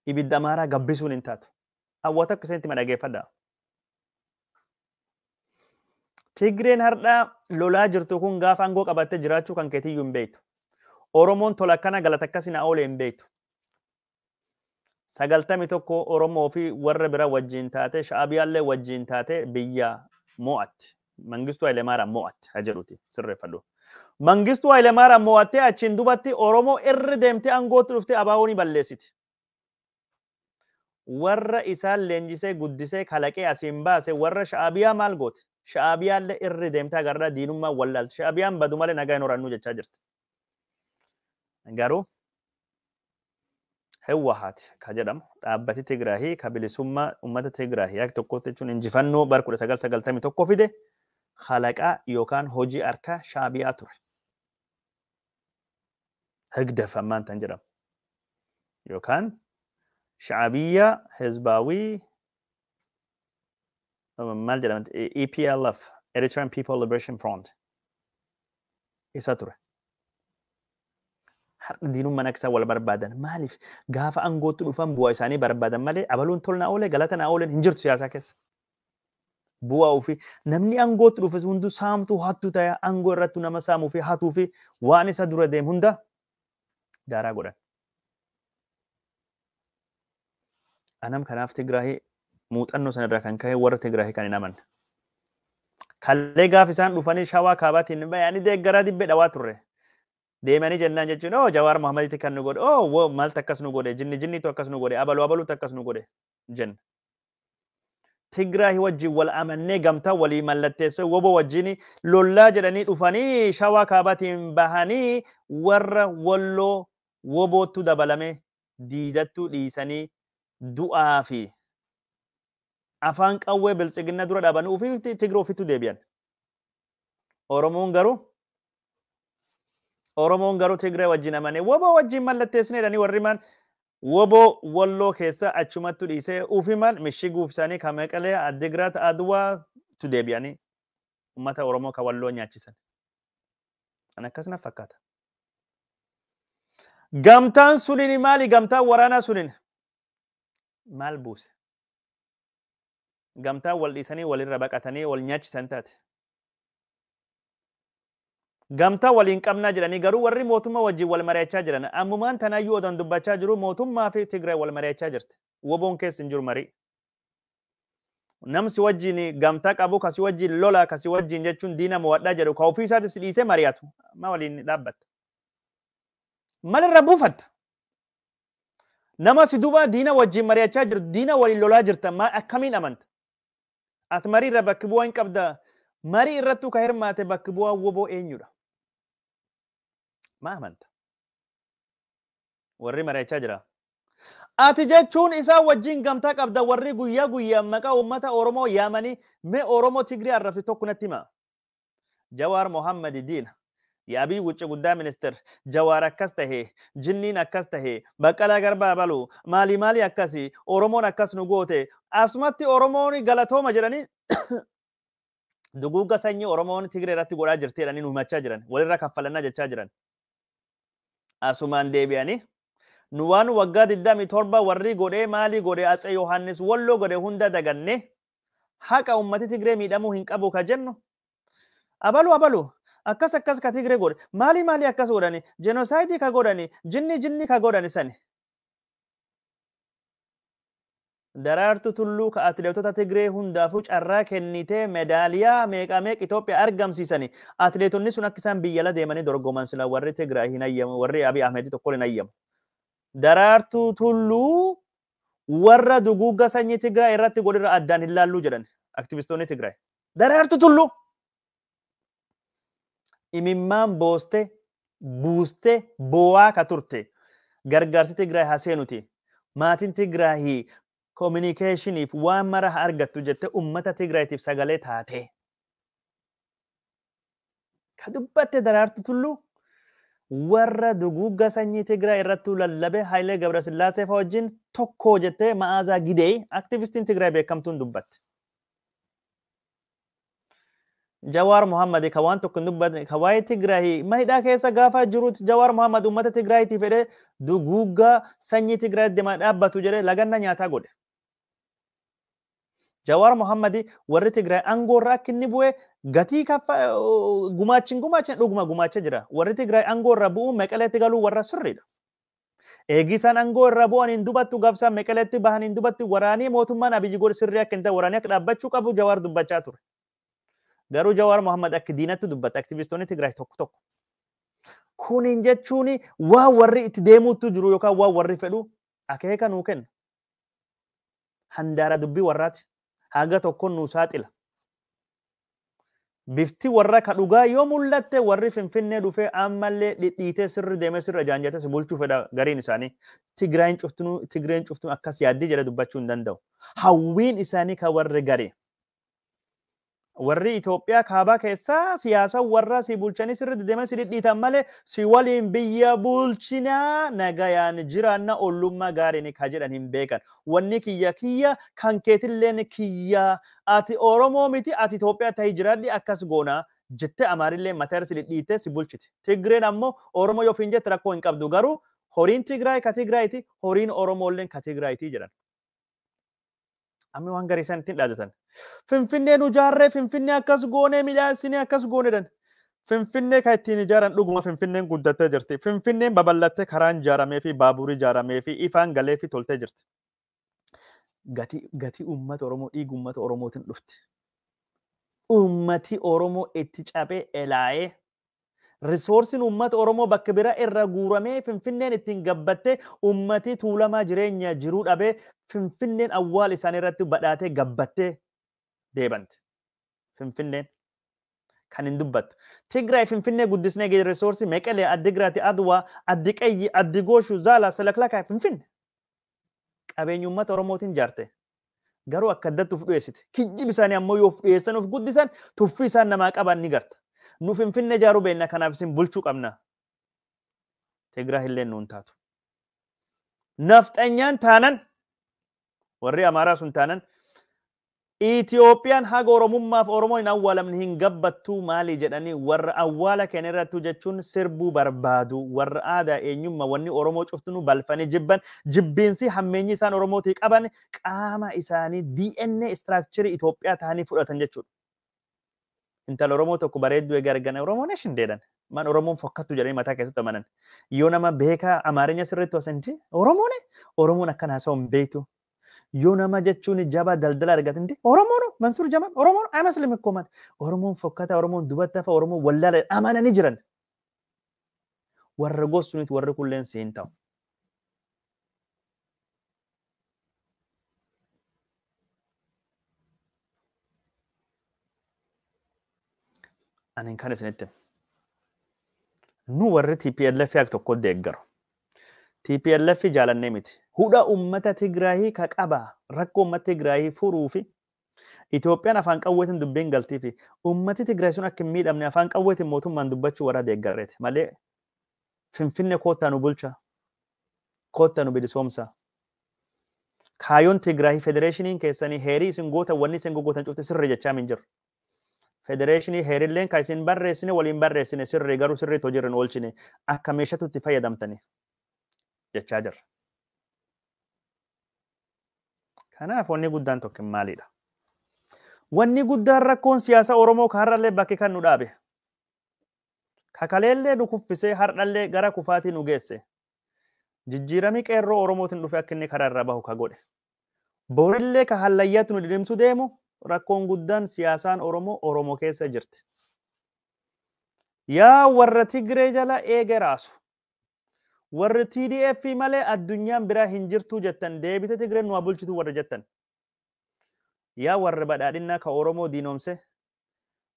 ibidda amaaraa gabbisuun hin taatu. Hawwata akka isinitti madhageeffadha. Tigreen hardhaa lolaa jirtu kun gaafa aangoo qabattee jiraachuu kan keetiyyuu hin beektu. Oromoon tola akkana galata akkasina oole hin beektu. 91 Oromoo fi warra bira wajjin taate Sha'abiyaallee wajjin taate biyya mo'atti. Mangistuu Hayilemaariyaam mo'atti haa jedhuti sirreeffadhu. Mangistuu Hayilemaariyaam mo'attee achiin dubatti Oromoo irri deemtee aangootti dhuftee abaawoo ni balleessiti. Warra isaan leenjisee guddisee kalaqee asiin baase warra Sha'abiyaa maal goote? Sha'abiyaallee irri deemtee agarraa diinummaa wallaalti. Sha'abiyaan badu malee nagaa hin horannuu jechaa jirti. Garuu Hewwahaati ka jedhamu dhaabbati Tigraahii ka bilisummaa uummata Tigraahii akka tokkotti jechuun injifannoo bara 1991 fide halaqaa yookaan hojii harkaa Sha'abiyaa ture. Higdaf ammaan tan jedhamu. Yookaan Sha'abiyyaa Hizbaawii maal jedhamti EPLF Eritrean People Liberation Front isa ture. Har'a diinummaan akka isaan wal barbaadan maaliif gaafa aangootti dhufan bu'aa isaanii barbaadan malee abaluun tolna oolee galata na ooleen hin jirtu siyaasaa keessa. Bu'aa ofii namni aangootti dhufes hunduu saamtuu hattuu ta'e aangoo irratti nama saamuu fi hatuu fi waan isa dura deemu hunda daaraa godhan. Anam kanaaf Tigraahii muuxannoo sanarraa kan ka'e warra Tigraahii kan hin amanne. Kallee gaafa isaan dhufanii shawaa kaabaatiin bayanii deeggaraa dibbee dhawaa turre. Deemanii jennaan jechuun Jawaar Mohammaditti kan nu godhe maaltu akkas nu godhe jinnitu akkas nu godhe abaluutu akkas nu godhe jenna. Tigraahii wajjin wal amannee gamtaa walii mallatteessee wobo wajjin lollaa jedhanii dhufanii shawaa kaabaatiin bahanii warra walloo woboottu dabalame diidattuu dhiisanii du'aa fi afaan qawwee biltsiginna dura dhaabanii ofii Tigree ofiitu deebi'an. Oromoon garuu Tigree wajjin amane wobo wajjin mallatteessine jedhanii warri maan wobo walloo keessa achumattu dhiisee ufiman mishiguuf isaanii kan Maqalee Addigiraat Adwaa tu deebi'anii uummata Oromoo kan walloo nyaachisan. Kan akkasina fakkaata. Gamtaan suniin maali? Gamtaan waraanaa suniin maal buuse? Gamtaan wal dhiisanii walirra baqatanii wal nyaachisan taate. Gamtaa waliin qabnaa jedhanii garuu warri mootummaa wajjin wal mari'achaa jiran ammumaan tanaayyuu odan dubbachaa jiru mootummaa fi Tigraay wal mari'achaa jirti. Woboon keessa hin jiru marii. Namsi wajjin gamtaa qabu kasi wajjin lola kasi wajjin jechuun diina mo'adhaa jedhu ka ofii isaatis dhiisee mari'atu ma waliin dhaabbatta. Malirra buufatta. Nama si duuba diina wajjin mari'achaa jiru diina waliin lolaa jirta ma akkamiin amanta? Ati mariirra bakki bu'aa hin qabda. Marii irrattuu ka hirmaate bakki bu'aa woboo eenyudha? Ma amanta? Warri mari'achaa jira. Ati jechuun isaa wajjin gamtaa qabda warri guyyaa guyyaa maqaa uummata Oromoo yaamanii mee Oromoo Tigree arrabsi tokko natti hima. Jawaar Mohammadi diina. يا أبي وجه قدام منستر جوار أكسته جنين أكسته بقلا غربا بالو مالي أكسي أورمون أكس نقوته أسمتي أورموني غلطو مجراني دقوقا سني أورمون تيغري راتي قرا جرتي راني نوماچا جران ولرا كفلنا جچا جران أسمان ديبياني نوان وقا ددامي توربا وري غوري مالي غوري أس يوحنس ولو غوري هندا دغني حق أمتي تيغري ميدامو هنقبو كجنو أبلو akkas ka Tigree godhe maali akkas godhani jenosaayidii ka godhani jinni ka godhani sani daraartu tulluu ka atileetota Tigree hundaafuu carraa kennitee meedaaliyaa meeqa Itoophiyaa argamsiisani atileetonni sun akka isaan biyya ala deemanii dorgoman sila warri Tigraay hin ayyamu warri Abiy Ahmed tokko hin ayyamu daraartu tulluu warra duguugga sanyii Tigraay irratti godhirra addaan hin laalluu jedhan aktivistoonni Tigraay daraartu tulluu imimmaan booste buuste boo'aa ka turte gargaarsi Tigraay haseenuti maatiin Tigraay communicationif waan mara argattu jette ummata Tigraaytiif sagalee taate ka dubbatte daraartu tulluu warra duguugga sanyii Tigraay irratti lallabe Hayilee Gabrasillaasee fa wajjin tokko jette Ma'aazaa Gidee aktivistiin Tigraay beekamtuun dubbatte Jawar Muhammad kawan tokko dubbatne kawaay Tigraay mahidhaa keessa gaafa jiruuti Jawar Muhammad ummata Tigraaytiif fedhe duguugga sanyii Tigraay deemaa dhaabbatu jedhe laganna nyaataa godhe Jawar Muhammad warri Tigraay aangoorra akka inni bu'e gatii gumaachin dhuguma gumaacha jira warri Tigraay aangoorra bu'u Meqeleetti galuu warra sirriidha eegisaan aangoorra bu'an hin dubattu gabsaan Meqeleetti bahan hin dubattu waraanii mootummaan Abiyyi godhe sirrii akka hin ta'e waraanii akka dhaabbachuu qabu Jawar dubbachaa ture garuu Jawar Muhammad akka diinatti dubbata aktivistoonni Tigraay tokko kuniin jechuun waa warri itti deemuutu jiru yookaan waa warri fedhu akeeka nuu kenna handaara dubbii warraati haga tokkoon nuu saaxila bifti warra ka dhugaa yoo mul'atte warri Finfinnee dhufee ammallee dhidhiitee sirri deemee sirra jaanjata si bulchuu fedha gariin isaanii Tigraayin cuftuu akkas yaaddii jedhe dubbachuu hin danda'u hawwiin isaanii ka warri garee warri Itoophiyaa kaabaa keessaa siyaasa warra si bulchanii sirri deemee si dhidhiitan malee si waliin biyya bulchinaa nagayaan jiraanna ollummaa gaariin ka jedhan hin beekan wanni kiyya kan keetilleen kiyya ati Oromoo miti ati Itoophiyaa ta'ii jiraadhi akkas goona jette Amaarillee mataa si dhidhiite si bulchiti Tigreen ammoo Oromoo yoo fiin jette rakkoo hin qabdu garuu horiin Tigraay ka Tigraayti horiin Oromoolleen ka Tigraayti jedhan amma waan garii isaan ittiin dhaadatan Finfinnee nu jaarree Finfinnee akkas goonee midhaasinee akkas gooneedhan Finfinnee kan ittiin ijaaran dhuguma Finfinneen guddattee jirti Finfinneen babal'attee karaan ijaaramee fi baaburri ijaaramee fi ifaan galee fi toltee jirti gatii uummata Oromoo dhiiga uummata Oromootiin dhufti uummati Oromoo itti cabee elaa'ee risoorsiin uummata Oromoo bakka bira irra guuramee Finfinneen ittiin gabbattee uummati tuulamaa jireenya jiruu dhabee Finfinneen awwaal isaanii irratti badhaatee gabbattee deebante Finfinneen kan hin dubbattu Tigraay Finfinnee guddisnee gadi risoorsi Meqelee Addigraati Adwaa Addiqayyi Addigooshu Zaalaa Salaklakaa Finfinnee qabeenya uummata Oromootiin jaarte garuu akka addatti uf dhiyeessite kijjiba isaanii ammoo yoo dhiyeessan uf guddisan tuffii isaan namaa qaban ni garta nu Finfinnee jaaruu beekna kanaaf isin bulchuu qabna Tigraay illee nuun taatu nafxanyaan taanan warri Amaaraa sun taanan Itoophiyaan haga Oromummaaf Oromoon hin awwaalamne hin gabbattuu maali jedhanii warra awwaala keenya irrattu jechuun sirbuu barbaadu warra aadaa eenyummaa wanni Oromoo cuftunuu balfanii jibbiinsi hammeenyi isaan Oromootii qaban qaama isaanii DNA structure Itoophiyaa ta'anii fudhatan jechuudha. Intala Oromoo tokko bareedduu egaa argana Oromoon eeshin deedan man Oromoon fokkattu jedhanii mataa keessatti amanan yoo nama beekaa Amaarinya sirriitti wasanti Oromoon akkan haasa'u hin beektu. Yoo nama jechuun jaba daldala argatinde Oromoon Mansuur Jamal Oromoon amaslim ekkoman Oromoon fokkata Oromoon dubatta fa Oromoon wallaala amananii jiran warra gosuunit warri kulleen siin ta'u anin kan isinitti nu warri TPLF yak tokko deeggaru TPLF jaalannee miti hudha ummata Tigraay ka qaba rakkoo ummata Tigraay furuu fi Itoophiyaan afaan qawweetiin dubbiin galtii fi uummati Tigraay sun akka hin miidhamne afaan qawweetiin mootummaan dubbachuu warra deeggareeti malee Finfinnee koottaa nu bulcha koottaa nu bilisoomsa. Kaayoon Tigraay federeeshiniin keessanii heerii isin gootan wanni isin gootan cufti sirri jechaa min jiru. Federeeshinii heerilleen kan isin barreessine waliin barreessine sirri garuu sirriitti hojiirra hin oolchine akka meeshatu itti fayyadamtanii jechaa jirra. Kanaaf wanni guddaan tokko maalidha? Wanni guddaan rakkoon siyaasa Oromoo har'allee bakki kan nu dhaabe. Kakaleellee nu kuffisee har'allee gara kufaatii nu geesse. Jijjiiramii qeerroo Oromootiin dhufe akka inni karaa irraa bahu ka godhe. Borillee ka hallayyaatti nu didimsu deemu rakkoon guddaan siyaasaan Oromoo keessa jirti. Yaa warra Tigree jala eege raasu. Warri TDF malee addunyaan biraa hin jirtu jettan deebite Tigreen nu bulchitu warra jettan. Yaa warra badhaadhinnaa ka Oromoo diinoomse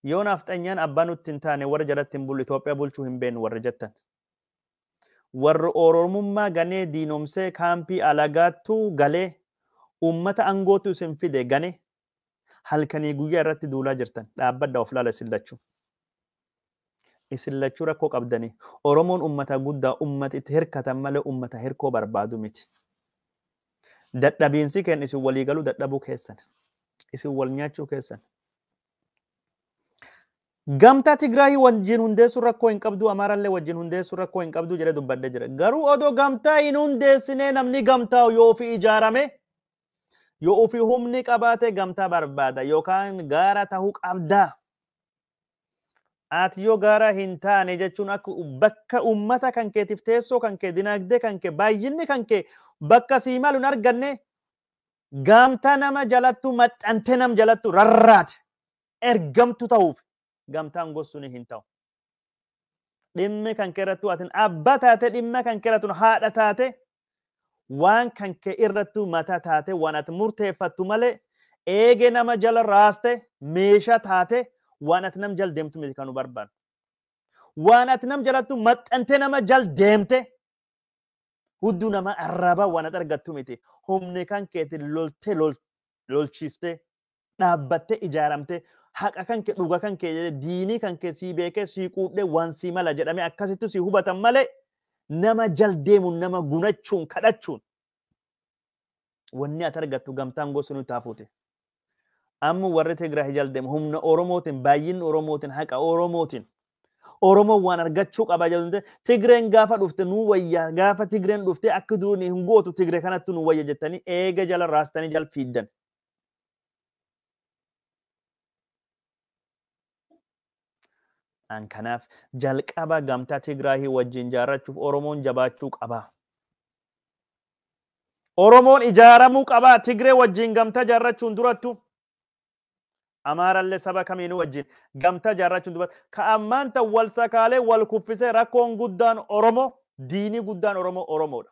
yoo nafxanyaan abbaa nutti hin taane warra jalatti hin bulu Itoophiyaa bulchuu hin beenu warra jettan. Warri Oromummaa ganee diinoomsee kaampii alagaattuu galee uummata angootu isin fide gane halkanii guyyaa irratti duulaa jirtan dhaabbadda of laala isin lachuu. Isin lachuu rakkoo qabdanii Oromoon uummata guddaa uummata itti hirkatan malee uummata hirkoo barbaadu miti. Dadhabiinsi kenna isin walii galuu dadhabuu keessan. Isin wal nyaachuu keessan. Gamtaa Tigraay wajjin hundeessu rakkoo hin qabdu Amaarallee wajjin hundeessu rakkoo hin qabdu jedhee dubbadde jira. Garuu odoo gamtaa hin hundeessinee namni gamtaa yoo fi ijaarame yoo ofii humni qabaate gamtaa barbaada yookaan gaara tahuu qabda. Ati yoo gaara hin taane jechuun akka bakka uummata kan keetiif teessoo kan kee dinagdee kan kee baay'inni kan kee bakka sii malu hin arganne gamtaa nama jalattu maxxantee nam jalattu rarraate ergamtu ta'uuf gamtaan gosuun hin ta'u. Dhimmi kan keerrattu atin abbaa taate dhimma kan keerrattu haadha taate waan kan kee irrattu mataa taate waan ati murteeffattu malee eege nama jala raaste meeshaa taate waan ati nam jal deemtu miti kan nu barbaadu. Waan ati nam jalattu maxxantee nama jal deemte hudduu nama arraba waan ati argattu miti. Humni kan keeti loltee lolchiiftee dhaabbattee ijaaramtee haqa kan kee dhuga kan kee diinii kan kee sii beekee sii quudhee waan sii mala jedhamee akkasitti sii hubatan malee nama jal deemuun nama gunachuun kadhachuun wanni ati argattu gamtaan gosuun taafuute. Amma warri Tigraay jal deemu humna Oromootiin baay'inni Oromootiin haqa Oromootiin Oromoo waan argachuu qaba jedhante Tigreen gaafa dhufte nu wayya gaafa Tigreen dhufte akka duuni hin gootu Tigree kanatti nu wayya jettanii eega jala raastanii jal fiiddan. An kanaaf jalqaba gamtaa Tigraay wajjin jaarrachuuf Oromoon jabaachuu qaba. Oromoon ijaaramuu qaba Tigree wajjin gamtaa jaarrachuun durattu. Amaarallee saba kamiinuu wajjin gamtaa jaarrachuun durattu. Ka ammaan ta'u wal sakaalee wal kuffisee rakkoon guddaan Oromoo diinii guddaan Oromoodha.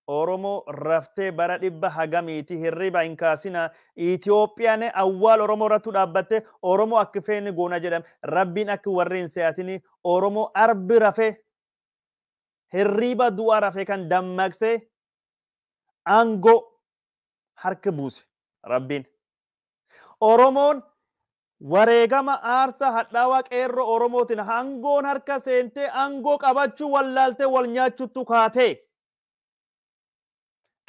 Oromoo raftee bara dhibba hagamiiti hirriba hin kaasina Itoophiyaan awwaal Oromoo irratti dhaabbatte Oromoo akka feene goona jedhame rabbiin akka warri hin se'atini Oromoo arbi rafee hirriba du'a rafee kan dammaqsee aangoo harka buuse rabbiin. Oromoon wareegama aarsa hadhaawaa qeerroo Oromootiin aangoon harka seentee aangoo qabachuu wallaaltee wal nyaachuttu kaatee.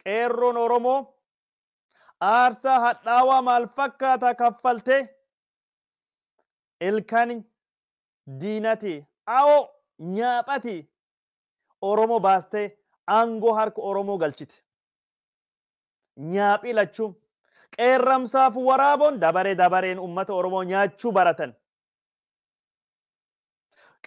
Qeerroon Oromoo aarsaa hadhaawaa maal fakkaata kaffaltee ilkaan diinati awoo nyaaphati Oromoo baastee aangoo harka Oromoo galchite. Nyaaphi lachuun qeerramsaaf waraaboon dabareen uummata Oromoo nyaachuu baratan.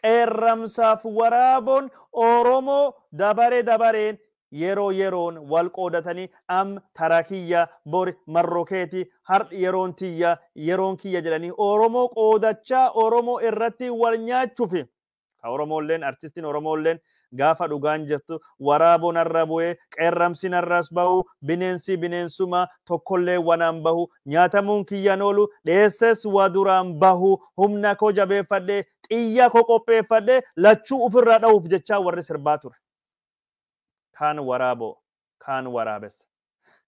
Qeerramsaaf waraaboon Oromoo dabareen yeroon wal qoodatanii am tarakiyya bor marrokeeti har yeroon tiyya yeroon kiyya jedhanii Oromoo qoodachaa Oromoo irratti wal nyaachuufi. Ka Oromoolleen artistiin Oromoolleen gaafa dhugaan jirtu waraaboon arra bu'ee qeerramsi narras bahu bineensi bineensuma tokkollee wanaan bahu nyaatamuun kiyyan oolu dheesses waa duraan bahu humna koo jabeeffadhee xiyya koo qopheeffadhee lachuu ofirraa dha'uuf jechaa warri sirbaa ture. Kaan waraaboo, kaan waraabessa,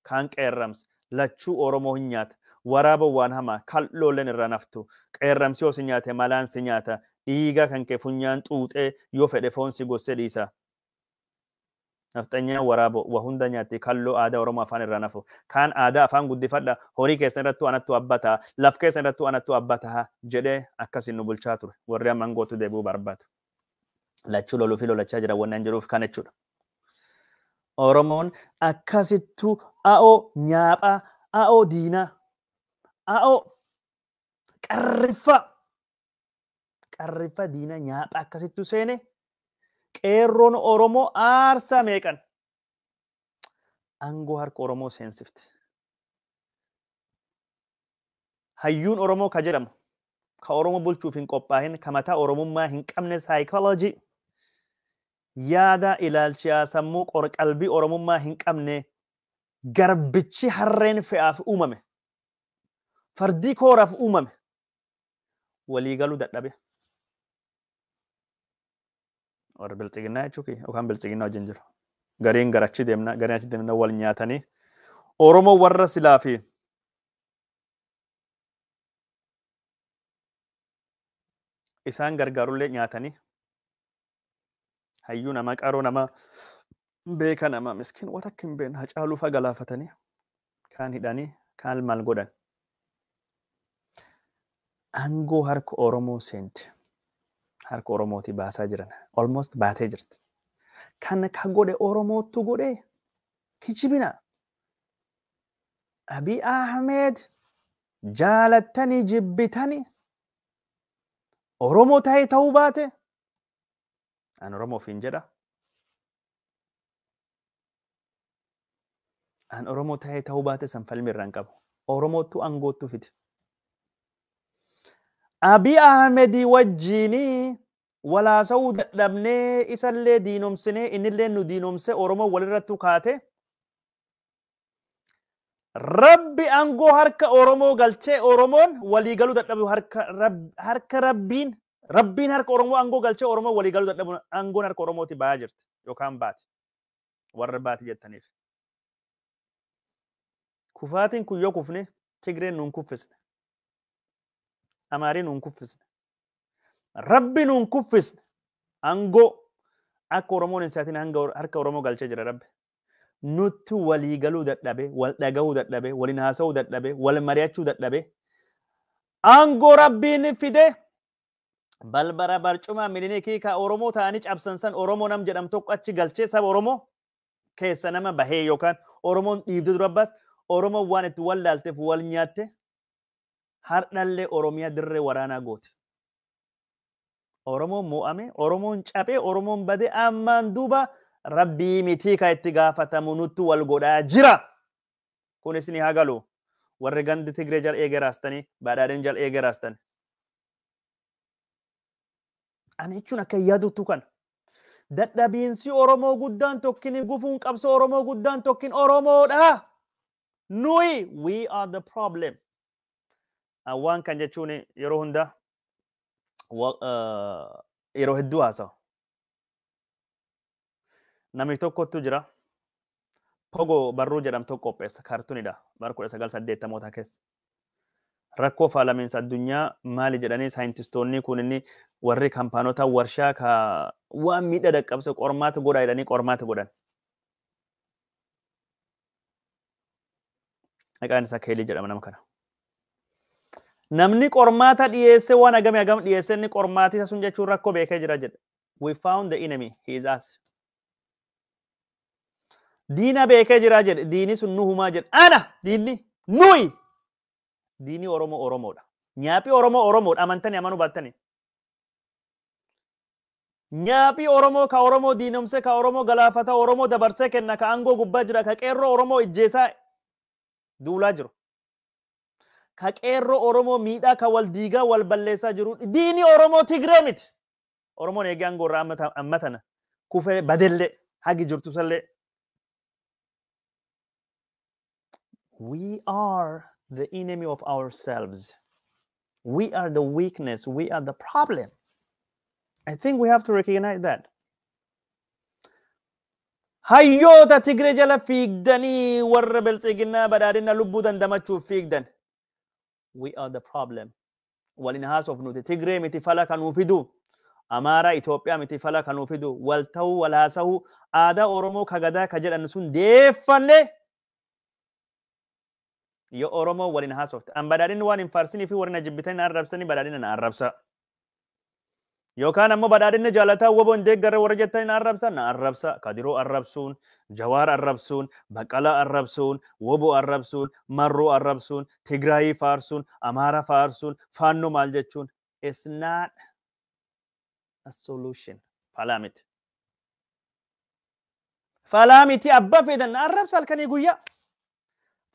kaan qeerramsa lachuu Oromoo hin nyaata. Waraaba waan hamaa kal'ooleen irra naftu. Qeerramsi yoo si nyaate malaan si nyaata. Dhiiga kan kee funyaan xuuxee yoo fedhe foon si gossee dhiisa. Nafxanyaan waraaba waa hunda nyaatti kalloo aadaa Oromoo afaan irraa nafu. Kaan aadaa afaan guddifadha horii keessan irrattuu anattu abbataa laf keessan irrattuu anattu abbataa jedhee akkasiin nu bulchaa ture. Warri amma angootu deebi'uu barbaadu. Lachuu loluu fi lolachaa jira waan jiruuf kana jechuudha. Oromoon akkasittuu a'oo nyaaphaa a'oo diinaa a'oo qarriffa diina nyaaphaa akkasittuu seene qeerroon Oromoo aarsaa meeqan aangoo harka Oromoo seensifte. Hayyuun Oromoo ka jedhamu ka Oromoo bulchuuf hin qophaa'in ka mataa Oromummaa hin qabne saayikooloojii yaada ilaalchaa sammuu qalbii Oromummaa hin qabne garbichi harreen fe'aaf uumame fardii kooraaf uumame waliigaluu dadhabe. Warra bilchiginnaa jechuun yookaan bilchiginnaa wajjin jiru. Gariin garachi deemna gariin achi deemna wal nyaatanii Oromoo warra silaa fi isaan gargaarullee nyaatanii hayyuu nama qaroo nama beeka nama miskiin waan akka hin beekne hacaaluu fa'a galaafatanii kaan hidhanii kaan maal godhan. Aangoo harka Oromoo seente harka Oromooti baasaa jiran almost baatee jirti. Kan ka godhe Oromootu godhe kijibina. Abiy Ahmed jaalattanii jibbitanii Oromoo ta'ee ta'uu baate an Oromoof hin jedha. An Oromoo ta'ee ta'uu baate san falmi irraa hin qabu. Oromootu aangoottu fiti. Abiy Ahmed wajjinii walaasa'uu dadhabnee isallee diinomsinee innillee nu diinomsee Oromoo walirrattu kaate Rabbi aangoo harka Oromoo galchee Oromoon waliigaluu dadhabu harka Rabbiin harka Oromoo aangoo galchee Oromoo waliigaluu dadhabu aangoon harka Oromooti ba'aa jirti yookaan baati warra baati jettaniif. Kufaatiin kun yoo kufne Tigreen nuun kuffisne Amaariin nuun kuffisne Rabbi nuun kuffisne aangoo akka Oromoon hin saatiin harka Oromoo galchee jira Rabbi. Nutti waliigaluu dadhabe wal dhagahuu dadhabe waliin haasa'uu dadhabe wal mari'achuu dadhabe aangoo Rabbiin fide balbara barcuma minilikii ka Oromoo ta'anii cabsan san Oromoo nam jedhamu tokko achi galchee saba Oromoo keessa nama bahee yookaan Oromoon dhiibdee dura baas Oromoon waan itti wal laalteef wal nyaatte hardhallee Oromiyaa dirree waraanaa goote. Oromoon mo'ame Oromoon cabee Oromoon badee ammaan duuba Rabbii mitii ka itti gaafatamu nutti wal godhaa jira. Kunis ni hagalu. Warri gandi Tigree jala eegee raastanii badhaadheen jala eegee raastanii. Ani jechuun akka yaadutu kan dadhabiinsi Oromoo guddaan tokkin gufuun qabsoo Oromoo guddaan tokkin Oromoodha. Nuyi we are the problem. Waan kan jechuun yeroo hunda yeroo hedduu haasa'u. Namni tokkotu jira. Pogo barruu jedhamu tokko qopheessa kaartuunidha. Bara 1980 keessa. Rakkoo faalamiinsa addunyaa maali jedhanii saayintistoonni kun inni warri kaampaanota warshaa ka waan miidhaa dhaqqabse qormaata godhaa jedhanii qormaata godhan. Maqaan isaa Keelii jedhama nama kana. Namni qormaata dhiyeesse waan agam dhiyeesse inni qormaati isa sun jechuun rakkoo beekee jira jedha. We found the enemy. He is us. Diina beekee jira jedhe. Diini sun nu humaa jedhe. Ana diinni nuyi. Diini Oromoo Oromoodha. Nyaaphi Oromoo Oromoodha. Amantanii amanuu baattanii. Nyaaphi Oromoo ka Oromoo diinomse ka Oromoo galaafata Oromoo dabarsee kenna ka aangoo gubbaa jira ka qeerroo Oromoo ijjeesaa duulaa jiru. Ka qeerroo Oromoo miidhaa ka wal diigaa wal balleessaa jiru. Diini Oromoo Tigree miti. Oromoon eegee aangoo irraa ammatana kufee badellee hagi jirtu sallee. We are the enemy of ourselves. We are the weakness. We are the problem. I think we have to recognize that. hayyoota Tigree jala fiigdanii warra biltsiginaa badhaadhina lubbuu dandamachuuf fiigdan. We are the problem. Walin haasofnuti Tigree miti fala kanuu fidu. Amaaraa Itoophiyaa miti fala kanuu fidu. Wal ta'uu wal haasa'uu aadaa Oromoo kagadaa ka jedhan sun deeffanne yoo Oromoo walin haasofte. An badhaadhinni waan hin faarsinii fi warri na jibbitanii na arrabsanii badhaadhina na arrabsa. Yookaan ammoo badhaadhinni jaalataa woboo hin deeggarre warra jettanii na arrabsa. Kadiroo arrabsuun, Jawaar arrabsuun, Baqqalaa arrabsuun, woboo arrabsuun, Marroo arrabsuun, Tigraayii faarsuun, Amaara faarsuun, Faannoo maal jechuun. It's not a solution. Falaamiti. Falaamiti abba feedan na arrabsa halkanii guyyaa.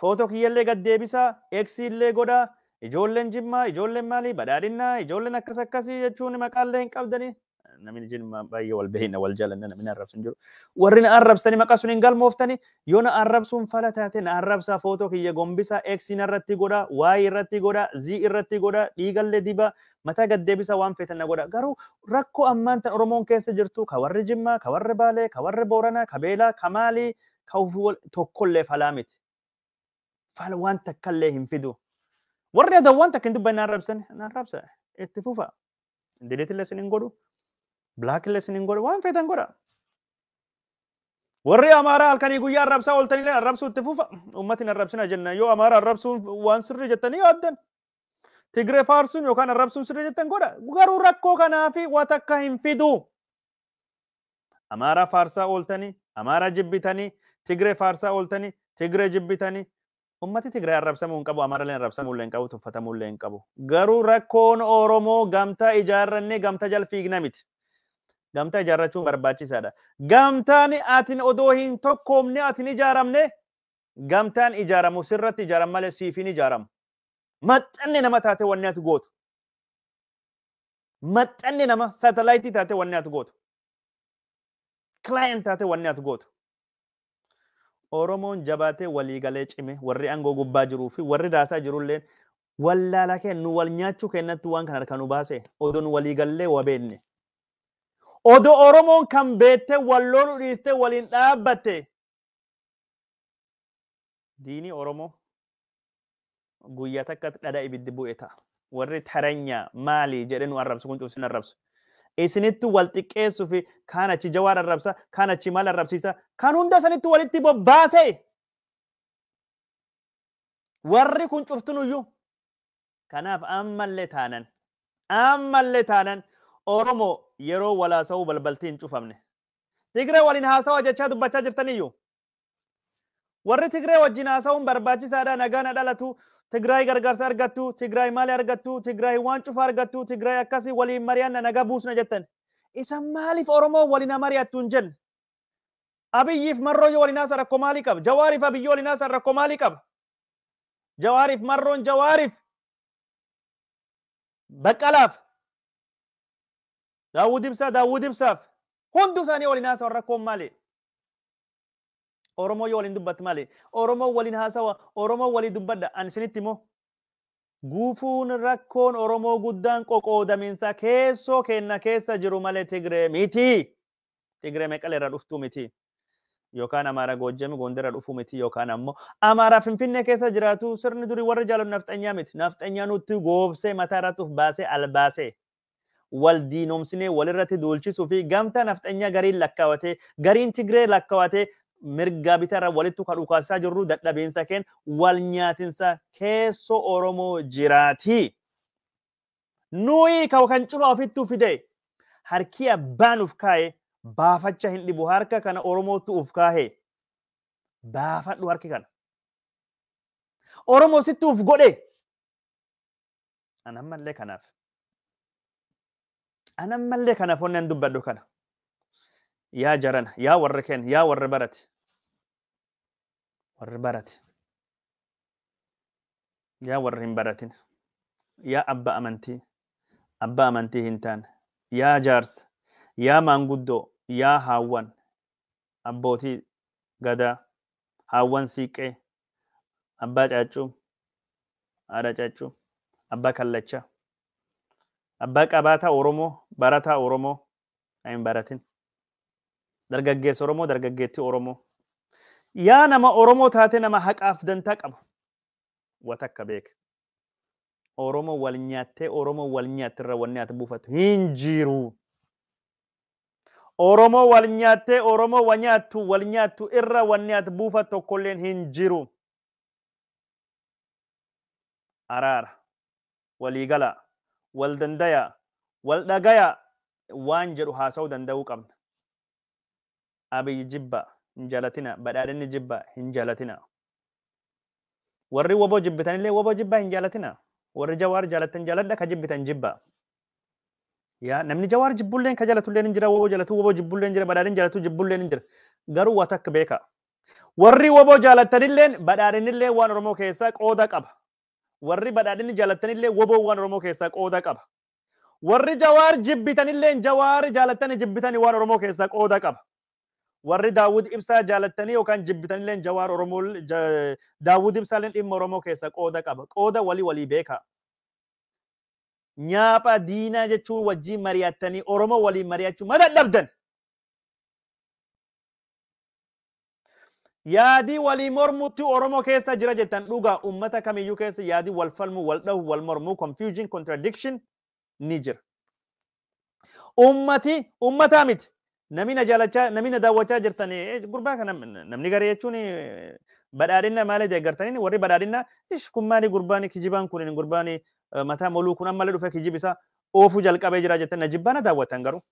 Footoo kiyyallee gad deebisaa, eegsiillee godhaa. Ijoolleen Jimmaa, ijoolleen maalii, badhaadhinnaa, ijoolleen akkas akkasii jechuun maqaallee hin qabdanii. Namni Jimmaa baay'ee wal beekna wal jaalanna namni arrabsan jiru. Warri na arrabsanii maqaa sun hin galmooftanii yoo na arrabsuun fala taate na arrabsaa footoo kiyya gombisaa eegsiin irratti godhaa, waayii irratti godhaa, zii irratti godhaa, dhiigallee dibaa, mataa gad deebisaa waan feetan na godhaa. Garuu rakkoo ammaan tan Oromoon keessa jirtu ka warri Jimmaa, ka warri Baalee, ka warri Booranaa, ka Beelaa, ka maalii, ka tokkollee falaa miti. Fala waan takkallee hin fidu. Warri adawwan takka hin dubbanne arrabsa itti fufa. Delete lesson hin godhu, black lesson hin godhu, waan feetan godha. Warri Amaaraa halkanii guyyaa arrabsaa ooltanillee arrabsuu itti fufa. Uummatiin arrabsina jenna yoo Amaara arrabsuun waan sirrii jettanii yaaddan. Tigree faarsuun yookaan arrabsuun sirrii jettan godha. Garuu rakkoo kanaafi waan takka hin fidu. Amaaraa faarsaa ooltanii, Amaaraa jibbitanii, Tigree faarsaa ooltanii, Tigree jibbitanii. Ummati Tigraay arrabsamuu hin qabu, Amaarallee arrabsamuu hin qabu, tuffatamuu hin qabu. Garuu rakkoon Oromoo gamtaa ijaarrannee gamtaa jala fiigna miti. Gamtaa ijaarrachuun barbaachisaadha. Gamtaan atin odoo hin tokkoomne atin ijaaramne gamtaan ijaaramu sirratti ijaaram malee siif hin ijaaramu. Maxxanni nama taate wanni ati gootu. Maxxanni nama saatalaayitii taate wanni ati gootu. Client taate wanni ati gootu. Oromoon jabaatee walii galee cime warri aangoo gubbaa jiruu fi warri daasaa jirullee wallaalaa kennu wal nyaachuu kennatti waan kan harka nu baase odoon walii gallee wabeenne. Odoo Oromoon kan beettee walloon dhiistee waliin dhaabbatte. Diinii Oromoo guyyaa takka dhadhaa ibiddi bu'e ta'a. Warri taranyaa maalii jedhee nu arrabsu kun cufsin arrabsu. Isinittu wal xiqqeessuu fi kaan achi Jawaar arrabsa, kaan achi maal arrabsiisa, kan hunda sanittu walitti bobbaase. Warri kun cuftunuyyuu. Kanaaf ammallee taanan Oromoo yeroo walaasa'uu balbaltii hin cufamne. Tigree waliin haasawaa jechaa dubbachaa jirtaniyyuu. Warri Tigree wajjin haasa'uun barbaachisaadha nagaan dhalatu. Tigraay gargaarsa argattu, Tigraay maali argattu, Tigraay waan cufa argattu, Tigraay akkasii waliin mari'anna nagaa buusna jettan. Isa maaliif Oromoo waliin mari'attu hin jenne? Abiyyiif Marroo yoo waliin haasa rakkoo maalii qaba? Jawaariif Abiyyi waliin haasa rakkoo maalii qaba? Jawaariif Marroon Jawaariif Baqqalaaf Daawud Ibsaaf hundi isaanii waliin haasa rakkoo maalii? Oromoo yoo waliin dubbattu maali? Oromoo waliin haasawa, Oromoo walii dubbadha. Ani isinitti immoo guufuun rakkoon Oromoo guddaan qoqoodamiinsa keessoo kenna keessa jiru malee Tigree miti. Tigree Meqalee irraa dhuftuu miti. Yookaan Amaara Goojjami Gondar irraa dhufuu miti yookaan ammoo Amaara Finfinnee keessa jiraatu sirni durii warri jaalatu nafxanyaa miti. Nafxanyaa nutti goobsee mataa irratti uf baasee albaasee. Wal diinomsinee walirratti duulchisuu fi gamtaa nafxanyaa gariin lakkaawatee gariin Tigree lakkaawatee mirga bitarra walitti kadhukaasaa jirru dadhabeensa keen wal nyaatinsa keessoo Oromoo jiraati. Nuyi kan cufa ofittuu fide harki abbaan uf kaa'e baafacha hin dhibu harka kana Oromootu uf kaa'e baafadhu harki kana. Oromoo sitti uf godhe. Anammallee kanaaf onneen dubbadhu kana. Yaa jarana, yaa warra keen, yaa warra barate. Warra barate. Yaa warra hin baratin. Yaa abbaa amantii hin taane. Yaa jaarsa, yaa maanguddoo, yaa haawwan, abbootii gadaa, haawwan siiqqee, abbaa caaccuu, haadha caaccuu, abbaa kallachaa, abbaa qabaataa Oromoo, barataa Oromoo hin baratin. dargaggeessa Oromoo dargaggeettii Oromoo yaa nama Oromoo taate nama haqaaf dantaa qabu watakka beek Oromoo wal nyaattee Oromoo wal nyaattirra wanni ati buufatu hin jiru. Oromoo wal nyaattee Oromoo wal nyaattu irra wanni ati buufatu tokkolleen hin jiru. Araara waliigala wal dandaya wal dhagaya waan jedhu haasa'uu danda'uu qabna. Abiyyi jibba hin jaalatina badhaadhinni jibba hin jaalatina. Warri woboo jibbitanillee woboo jibba hin jaalatina. Warri Jawaar jaalatan jaaladha ka jibbitan jibba. Yaa namni Jawaar jibbulleen ka jaalatulleen hin jira woboo jaalatu woboo jibbulleen jira badhaadhin jaalatu jibbulleen hin jira. Garuu waa takka beeka. Warri woboo jaalatanilleen badhaadhinillee waan Oromoo keessaa qooda qaba. Warri badhaadhinni jaalatanillee woboo waan Oromoo keessaa qooda qaba. Warri Jawaar jibbitanillee Jawaar jaalatanii jibbitanii waan Oromoo keessaa qooda qaba. Warri Daawud Ibsaa jaalatanii yookaan jibbitanillee Jawaar Oromoo Daawud Ibsaalleen dhimma Oromoo keessaa qooda qaba. Qooda walii beeka. Nyaapha diinaa jechuun wajjin mari'attanii Oromoo waliin mari'achuu ma dadhabdan. Yaadii walii mormutti Oromoo keessa jira jettan dhugaa uummata kamiyyuu keessa yaadii wal falmu wal dhahu wal mormuu confusion contradiction ni jira. Uummataa miti. Namni na jaalachaa namni na daawwachaa jirtanii gurbaa kana namni garee jechuun badhaadhina malee deeggartanii warri badhaadhina kun maali gurbaan kijibaan kun gurbaan mataa moluu kun ammallee dhufee kijibisaa oofuu jalqabee jira jettan na jibbaa na daawwatan garuu.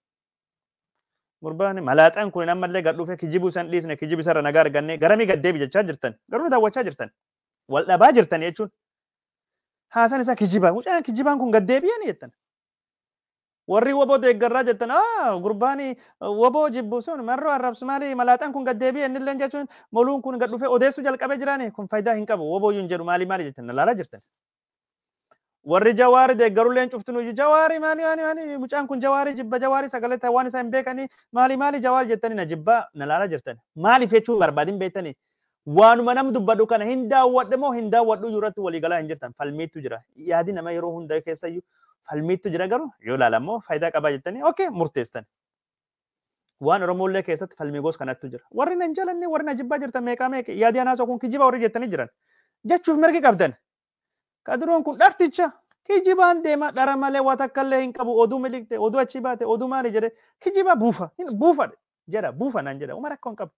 Gurbaan malaaxaan kun ammallee gad dhufee kijibuu san dhiisne kijibisarra nagaa argannee garamii gad deebi jechaa jirtan garuu na daawwachaa jirtan wal dhabaa jirtan jechuun haasan isaa kijibaa mucaan kijibaan kun gad deebi'anii jettan. Warri woboo deeggarraa jettan gurbaani woboo jibbu sun marroo arrabsu maali malaaxaan kun gad deebi'e innillee jechuun moluun kun gad dhufee odeessuu jalqabee jiraani kun faayidaa hin qabu woboo yuun jedhu maali jettan laalaa jirtan. Warri Jawaari deeggarulleen cuftunuyyuu Jawaari maali mucaan kun Jawaari jibba Jawaari sagalee waan isaa hin beekanii maali Jawaari jettanii na jibbaa na laalaa jirtan. Maaliif jechuun barbaadin beektanii waanuma nam dubbadhu kana hin daawwadhe moo hin daawwadhu irratti waliigalaa hin jirtan falmiitu jira. Yaadi nama yeroo hunda keessayyuu falmiitu jira garuu yoo ilaalammoo faayidaa qabaa jettanii okay murteessan. Waan Oromoollee keessatti falmii gosa kanattu jira. Warri na hin jaalanne warri na jibbaa jirtan meeqa yaadi anaasoo kun kijiba warri jettanii jiran. Jechuuf mirgi qabdan. Kaduroon kun dharticha kijibaan deema dhara malee waa takkallee hin qabu oduu milikte oduu achi baate oduu maali jedhe kijiba buufa jedha buufa naan jedha uma rakkoo hin qabu.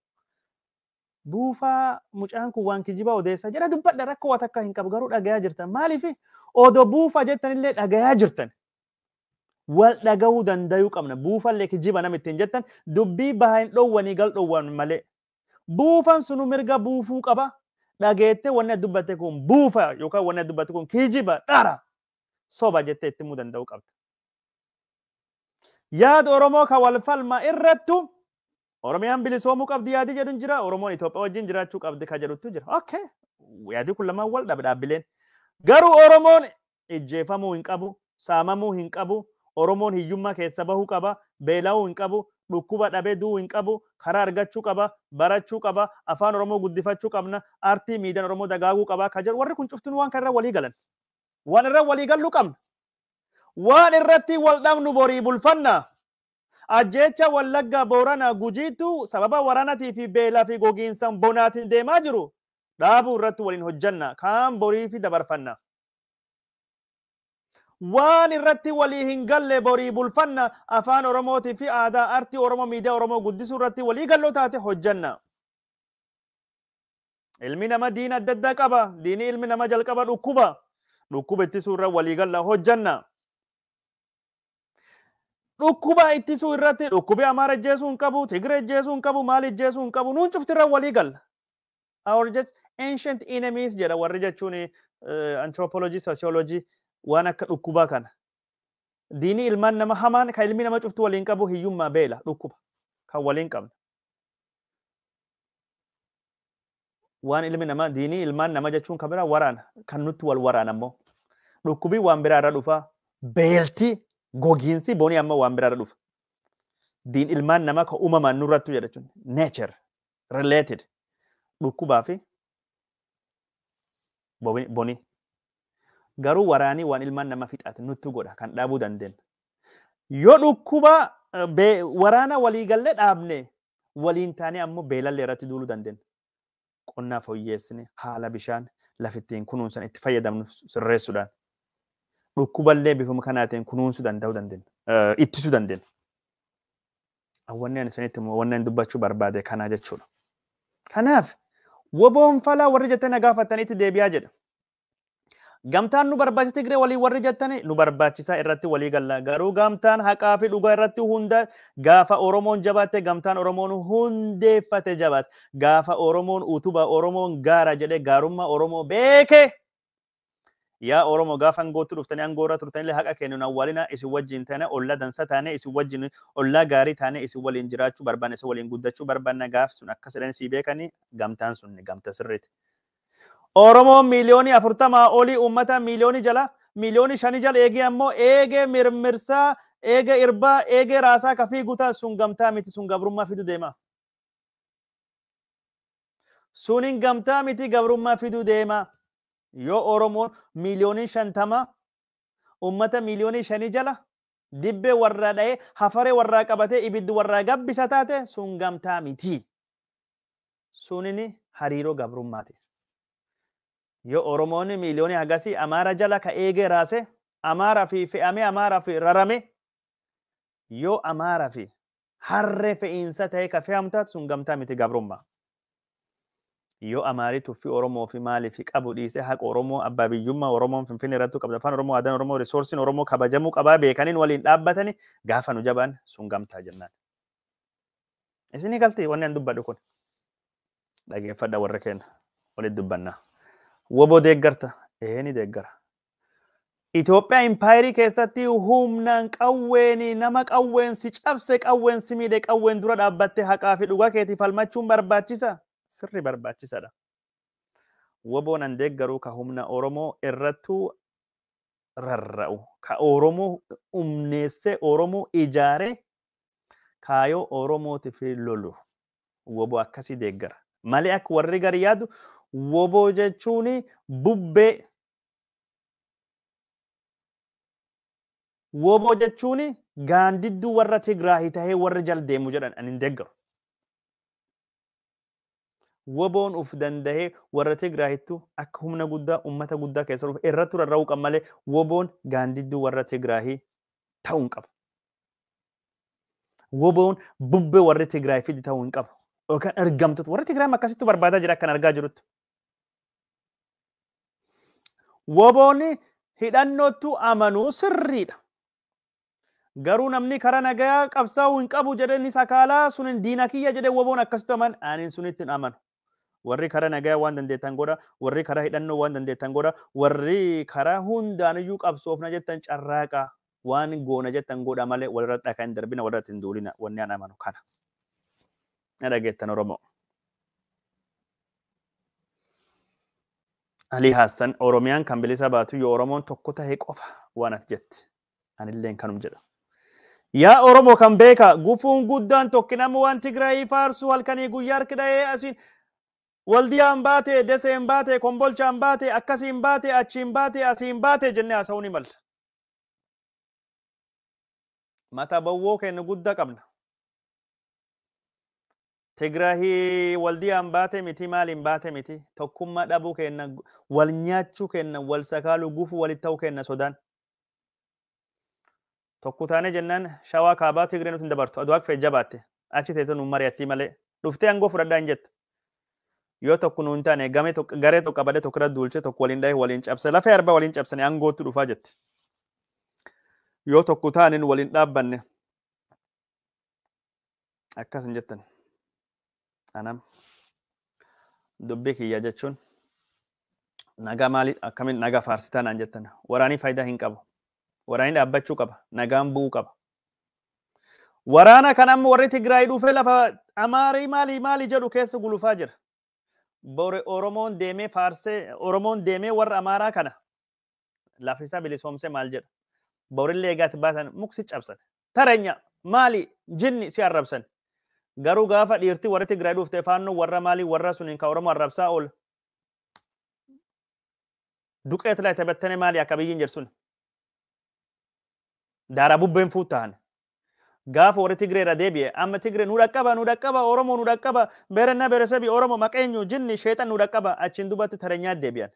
Buufa mucaan kun waan kijiba odeessa jedha dubbadha rakkoo waa takka hin qabu garuu dhagayaa jirtan maaliif odoo buufa jettanillee dhagayaa jirtan. Wal dhagahuu danda'uu qabna buufallee kijiba namitti hin jettan dubbii bahaa hin dhoowwanii gal dhoowwan malee. Buufan sunu mirga buufuu qaba. Dhageette wanni dubbatte kun buufa yookaan wanni dubbatte kun kijiba dhara soba jettee itti himuu danda'uu qabda. Yaada Oromoo kan wal falma irrattu Oromiyaan bilisoomuu qabdi yaadi jedhuun jira Oromoon Itoophiyaa wajjin jiraachuu qabdi kan jedhutu jira. Okay yaadi kun lamaan wal dhaabbileen garuu Oromoon ijjeefamuu hin qabu saamamuu hin qabu Oromoon hiyyummaa keessa bahuu qaba beela'uu hin qabu. Dhukkuba dhabee du'uu hin qabu karaa argachuu qaba barachuu qaba afaan Oromoo guddifachuu qabna aartii miidiyaan Oromoo dagaaguu qaba kan jedhu warri kun cuftuun waan kanarra walii galan waan irra walii galuu qabna waan irratti wal dhabnu borii bulfanna ajjeecha Wallaggaa Booranaa Gujiitu sababa waraanatii fi beelaa fi gogiinsan bonaatiin deemaa jiru dhaabuu irratti waliin hojjanna kaan borii fi dabarfanna. Waan irratti walii hin galle borii bulfanna afaan Oromootii fi aadaa aartii Oromoo miidiyaa Oromoo guddisuu irratti walii galloo taate hojjanna. Ilmi nama diina adda addaa qaba. Diini ilmi nama jalqaba dhukkuba. Dhukkuba ittisuu irra walii galla hojjanna. Dhukkuba ittisuu irratti dhukkubi Amaara ajjeesuu hin qabu, Tigiree ajjeesuu hin qabu, Maali ajjeesuu hin qabu. Nuun cufti irra walii galla. Our just ancient enemies jedha warri jechuun anthropology, sociology waan akka dhukkubaa kana. Diini ilmaan nama hamaan kan ilmi nama cuftu waliin qabu hiyyummaa beela dhukkuba kan waliin qabna. Waan ilmi nama diini ilmaan nama jechuun kan biraa waraana kan nutti wal waraana ammoo dhukkubii waan biraa irra dhufa beelti gogiinsi bonii amma waan biraa irra dhufa. Diin ilmaan nama kan uumamaan nurrattu jedha jechuun nature related dhukkubaa fi bonii. Garuu waraanii waan ilmaan nama fixaate nutti godha kan dhaabuu dandeenya. Yoo dhukkuba waraana waliigallee dhaabne waliin taanee ammoo beelallee irratti duuluu dandeenya. Qonnaa fooyyeessine haala bishaan lafittiin kunuunsan itti fayyadamnu sirreessuudhaan dhukkuballee bifuma kanaatiin kunuunsuu dandeenya. Ittisuu dandeenya. Wanni ani isinitti wanni dubbachuu barbaade kanaa jechuudha. Kanaaf woboon falaa warri jettanii na gaafatanitti deebi'aa jedha. Gamtaan nu barbaachisa Tigree walii warri jettanii nu barbaachisaa irratti walii galla. Garuu gamtaan haqaa fi dhugaa irratti hunda gaafa Oromoon jabaatte gamtaan Oromoon hundeeffate jabaate. Gaafa Oromoon utubaa Oromoon gaara jedhee gaarummaa Oromoo beeke. Yaa Oromoo gaafa angootti dhuftanii angoorra turtanillee haqa kennuun awwaalina isin wajjin taane olla dansa taane isin wajjin olla gaarii taane isin waliin jiraachuu barbaanne isin waliin guddachuu barbaanna gaaf sun akka jedhan si beekanii gamtaan sun gamta sirriiti. Oromoon miliyoonii 40 olii uummata miliyoonii jala miliyoonii 5 jala eegee ammoo eegee mirmirsaa eegee irbaa eegee raasaa kafii guutaa sun gamtaa miti sun gabrummaa fidu deema. Sunin gamtaa miti gabrummaa fidu deema. Yoo Oromoon miliyoonii 50 uummata miliyoonii 5 jala dibbee warraa dha'ee hafaree warraa qabatee ibiddi warraa gabbisa taate sun gamtaa miti. Sunin hariiroo gabrummaati. Yoo Oromoon miliyoonii hagasii Amaara jala ka eegee raase Amaara fi fe'amee Amaara fi rarame yoo Amaara fi harree fe'iinsa ta'ee ka fe'amtaatu sun gamtaa miti gabrummaa. Yoo Amaarii tuffii Oromoo fi maalii fi qabu dhiisee haqa Oromoo abbaa biyyummaa Oromoon Finfinnee irratti qabda afaan Oromoo aadaan Oromoo riisoorsiin Oromoo kabajamuu qabaa beekaniin waliin dhaabbatanii gaafa nu jabaan sun gamtaa jennaan. Isinii galtii wanni an dubbadhu kun dhageeffadha warra keenya walitti dubbannaa. Wobo deeggarta ni deeggara. Itoophiyaa impaayirii keessatti humnaan qawweeni nama qawween si cabse qawween si miidhe qawween dura dhaabbatte haqaa fi dhugaa keetii falmachuun barbaachisa. Sirri barbaachisaadha. Woboon an deeggaru ka humna Oromoo irrattuu rarra'u ka Oromoo humneessee Oromoo ijaare kaayoo Oromootiif lolu woboo akkasii deeggara. Malee akka warri gari yaadu woboo jechuun bubbee. Woboo jechuun gaandidduu warra Tigraahii tahee warri jal deemu jedhan an hin deeggaru. Woboon uf dandahee warra Tigraahittu akka humna guddaa ummata guddaa keessa dhufe irratti rarra'uu qaba malee woboon gaandidduu warra Tigraahii ta'uu hin qabu. Woboon bubbee warri Tigraahii fidi ta'uu hin qabu. Yookaan ergamtoota warri Tigraahii akkasitti barbaadaa jira akkan argaa jirutti. Woboon hidhannootu amanuu sirriidha. Garuu namni karaa nagaa qabsaa'uu hin qabu jedhanii sakaalaa sun diina kiyya jedhee woboon akkasitti aman ani sunitti hin amanu. Warri karaa nagaa waan dandeettan godha, warri karaa hidhannoo waan dandeettan godha, warri karaa hundaaniyyuu qabsoofna jettan carraaqa waan goona jettan godha malee walirra dhakaa hin darbina walirratti hin duulina wanni an amanu kana. Na dhageettan Oromoo. Alii Haassan Oromiyaan kan bilisa baatu yoo Oromoon tokko tahee qofa waan ati jetti. Anilleen kanum jedha. Yaa Oromoo kan beeka gufuun guddaan tokkinama waan Tigraayii faarsu halkanii guyyaa harkidha'ee asiin waldiyaan baate, deseen baate, kombolchaan baate, akkasiin baate, achiin baate, asiin baate jennee haasa'uu ni malla. Mata bawwoo kennu guddaa qabna. Tigraahii waldiyaan baate miti maaliin baate miti tokkummaa dhabuu kenna wal nyaachuu kenna wal sakaaluu gufuu walitti ta'uu kenna sodaan. Tokko taane jennaan shawaa kaabaa Tigree nuti hin dabartu aduu akka feejja baatte achi teessoo nuun mari'attii malee dhuftee aangoo fudhadhaa hin jettu. Yoo tokko nuun taane garee tokko qabadee tokko irra duulchee tokko waliin dhahee waliin cabse lafee arbaa waliin cabsanii aangootti dhufaa jetti. Yoo tokko taane waliin dhaabbanne akkas hin jettan. Anam dubbii kiyya jechuun nagaa maali akkamiin nagaa faarsitaa naan jettan waraanii faayidaa hin qabu. Waraanii dhaabbachuu qaba. Nagaan bu'uu qaba. Waraana kan amma warri Tigraay dhufee lafa Amaarii maali jedhu keessa gulufaa jira. Bore Oromoon deemee faarsee Oromoon deemee warra Amaaraa kana lafisa bilisoomsee maal jedha. Borillee eegaatti baatan muksi cabsan. Tareenya maali jinni si arrabsan. Garuu gaafa dhiirti warri Tigraay dhuftee faannoo warra maali warra suniin ka Oromoo arrabsaa ool. Duqeet laa taphattane maali akka biyyiin jirsun. Daara bubbeen fuuttahan. Gaafa warri Tigree irra deebi'e amma Tigree nu dhaqqaba Oromoo nu dhaqqaba beerannaa beeresabii Oromoo maqeenyu jinni sheexan nu dhaqqaba achiin dubbatti tareenyaa deebi'an.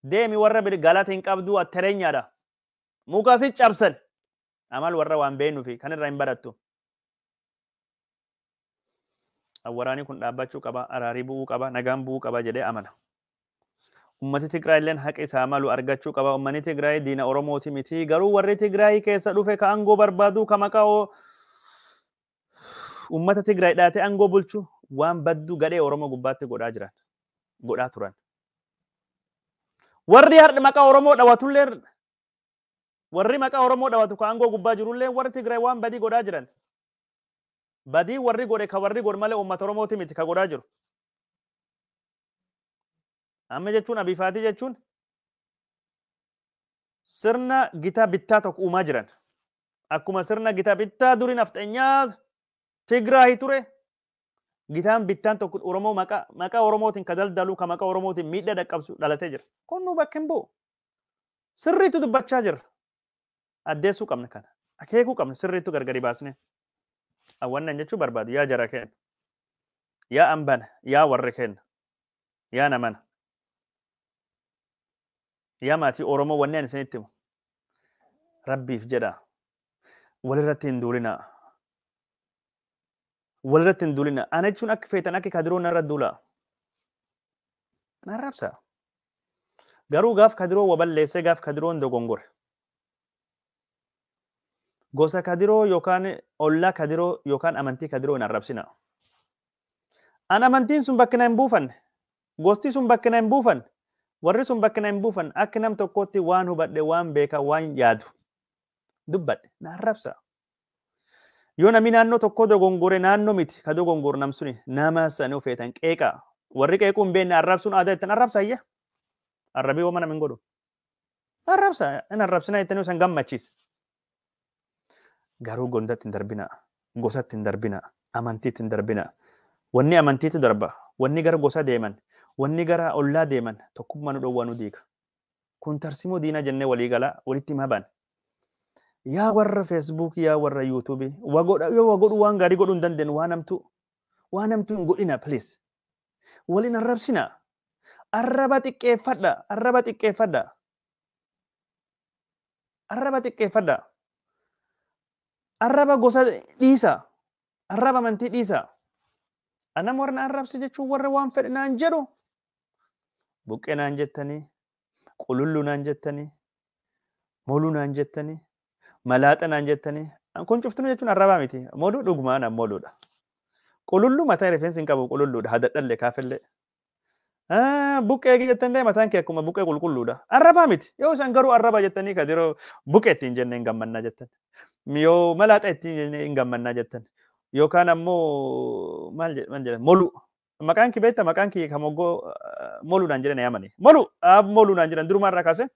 Deemi warra galata hin qabdu tareenyaadha. Mukasi cabsan. Amal warra waan beenuufi kan irraa hin barattu. Waraanni kun dhaabbachuu qaba, araarii bu'uu qaba, nagaan bu'uu qaba jedhee amana. Ummati Tigraay illeen haqa isaa malu argachuu qaba. Ummanni Tigraay diina Oromooti miti. Garuu warri Tigraay keessa dhufe ka aangoo barbaadu ka maqaa ummata Tigraay dhaate aangoo bulchu waan baddu gadhee Oromoo gubbaatti godhaa turan. Warri har'a maqaa Oromoo dhawatullee warri maqaa Oromoo dhawatu ka aangoo gubbaa jirullee warri Tigraay waan badii godhaa jiran. Badii warri godhe ka warri godhe malee ummata Oromooti miti ka godhaa jiru. Amma jechuun abifaatii jechuun sirna gitaa bittaa tokko uumaa jiran. Akkuma sirna gitaa bittaa durii nafxeenyaa Tigraay ture. Gitaan bittaan tokko Oromoo maqaa Oromootiin ka daldalu ka maqaa Oromootiin miidhaa dhaqqabsu dhalatee jira. Kun nu bakka hin bu'u. Sirriitu dubbachaa jirra. Addeessuu qabna kana. Akeekuu qabna sirriitu gargari baasne. Wannan jechuu barbaadu yaa jara kenna. Yaa ambana. Yaa warri kenna. Yaa namana. Yaa maatii Oromoo wanni ani isinitti himu. Rabbiif jedha. Walirratti hin duulinaa. Walirratti hin duulinaa. Ana jechuun akka feetan akka kadiroo narra duulaa. Narrabsa. Garuu gaaf kadiroo waballeessee gaaf kadiroon dogongore. Gosa kadiroo yookaan ollaa kadiroo yookaan amantii kadiroo hin arrabsina. An amantiin sun bakkina hin buufanne. Gosti sun bakkina hin buufanne. Warri sun bakkina hin buufan akka nam tokkotti waan hubadhe waan beeka waan yaadu dubbadhe na arrabsa. Yoo namni naannoo tokko dogongore naannoo miti ka dogongore nam suni nama sanii feetan qeeqa. Warri qeequu hin beekne arrabsuun aadaa ittiin arrabsa ayya. Arrabii hooma nam hin godhu. Arrabsa in arrabsina ittanii san gammachiisa. Garuu gondatti hin darbina. Gosatti hin darbina. Amantiitti hin darbina. Wanni amantiitu darba. Wanni gara gosa deeman. Wanni gara ollaa deeman tokkummaa nu dhowwaa nu diiga. Kun tarsimoo diina jennee walii galaa walitti hima ban. Yaa warra Facebook yaa warra YouTube yoo wagodhu waan gaarii godhuu hin dandeenyu waan namtu hin godhina please. Waliin arrabsina. Arraba xiqqeeffadha. Arraba xiqqeeffadha. Arraba xiqqeeffadha. Arraba gosa dhiisa. Arraba amantii dhiisa. Anam warra arrabsi jechuun warra waan fedhe naan jedhu. Buqqee naan jettanii, qululluu naan jettanii, moluu naan jettanii, malaaxa naan jettanii. Kun cuftunu jechuun arrabaa miti. Moluu dhugumaan moluudha. Qululluu mataa rifeensi hin qabu qululluudha. Hadadhallee kaafellee. Buqqee jettanii mataan kee akkuma buqqee qulqulluudha. Arrabaa miti. Yoo isaan garuu arraba jettanii kadiroo buqqee ittiin jennee hin gammannaa jettan. Yoo malaaxa ittiin hin gammannaa jettan. Yookaan ammoo maal jedhan molu. Maqaan kee beektaa maqaan kee kan moggoo moluudhaan jiran yaamani. Moluudhaan jiran durumaarraa kaase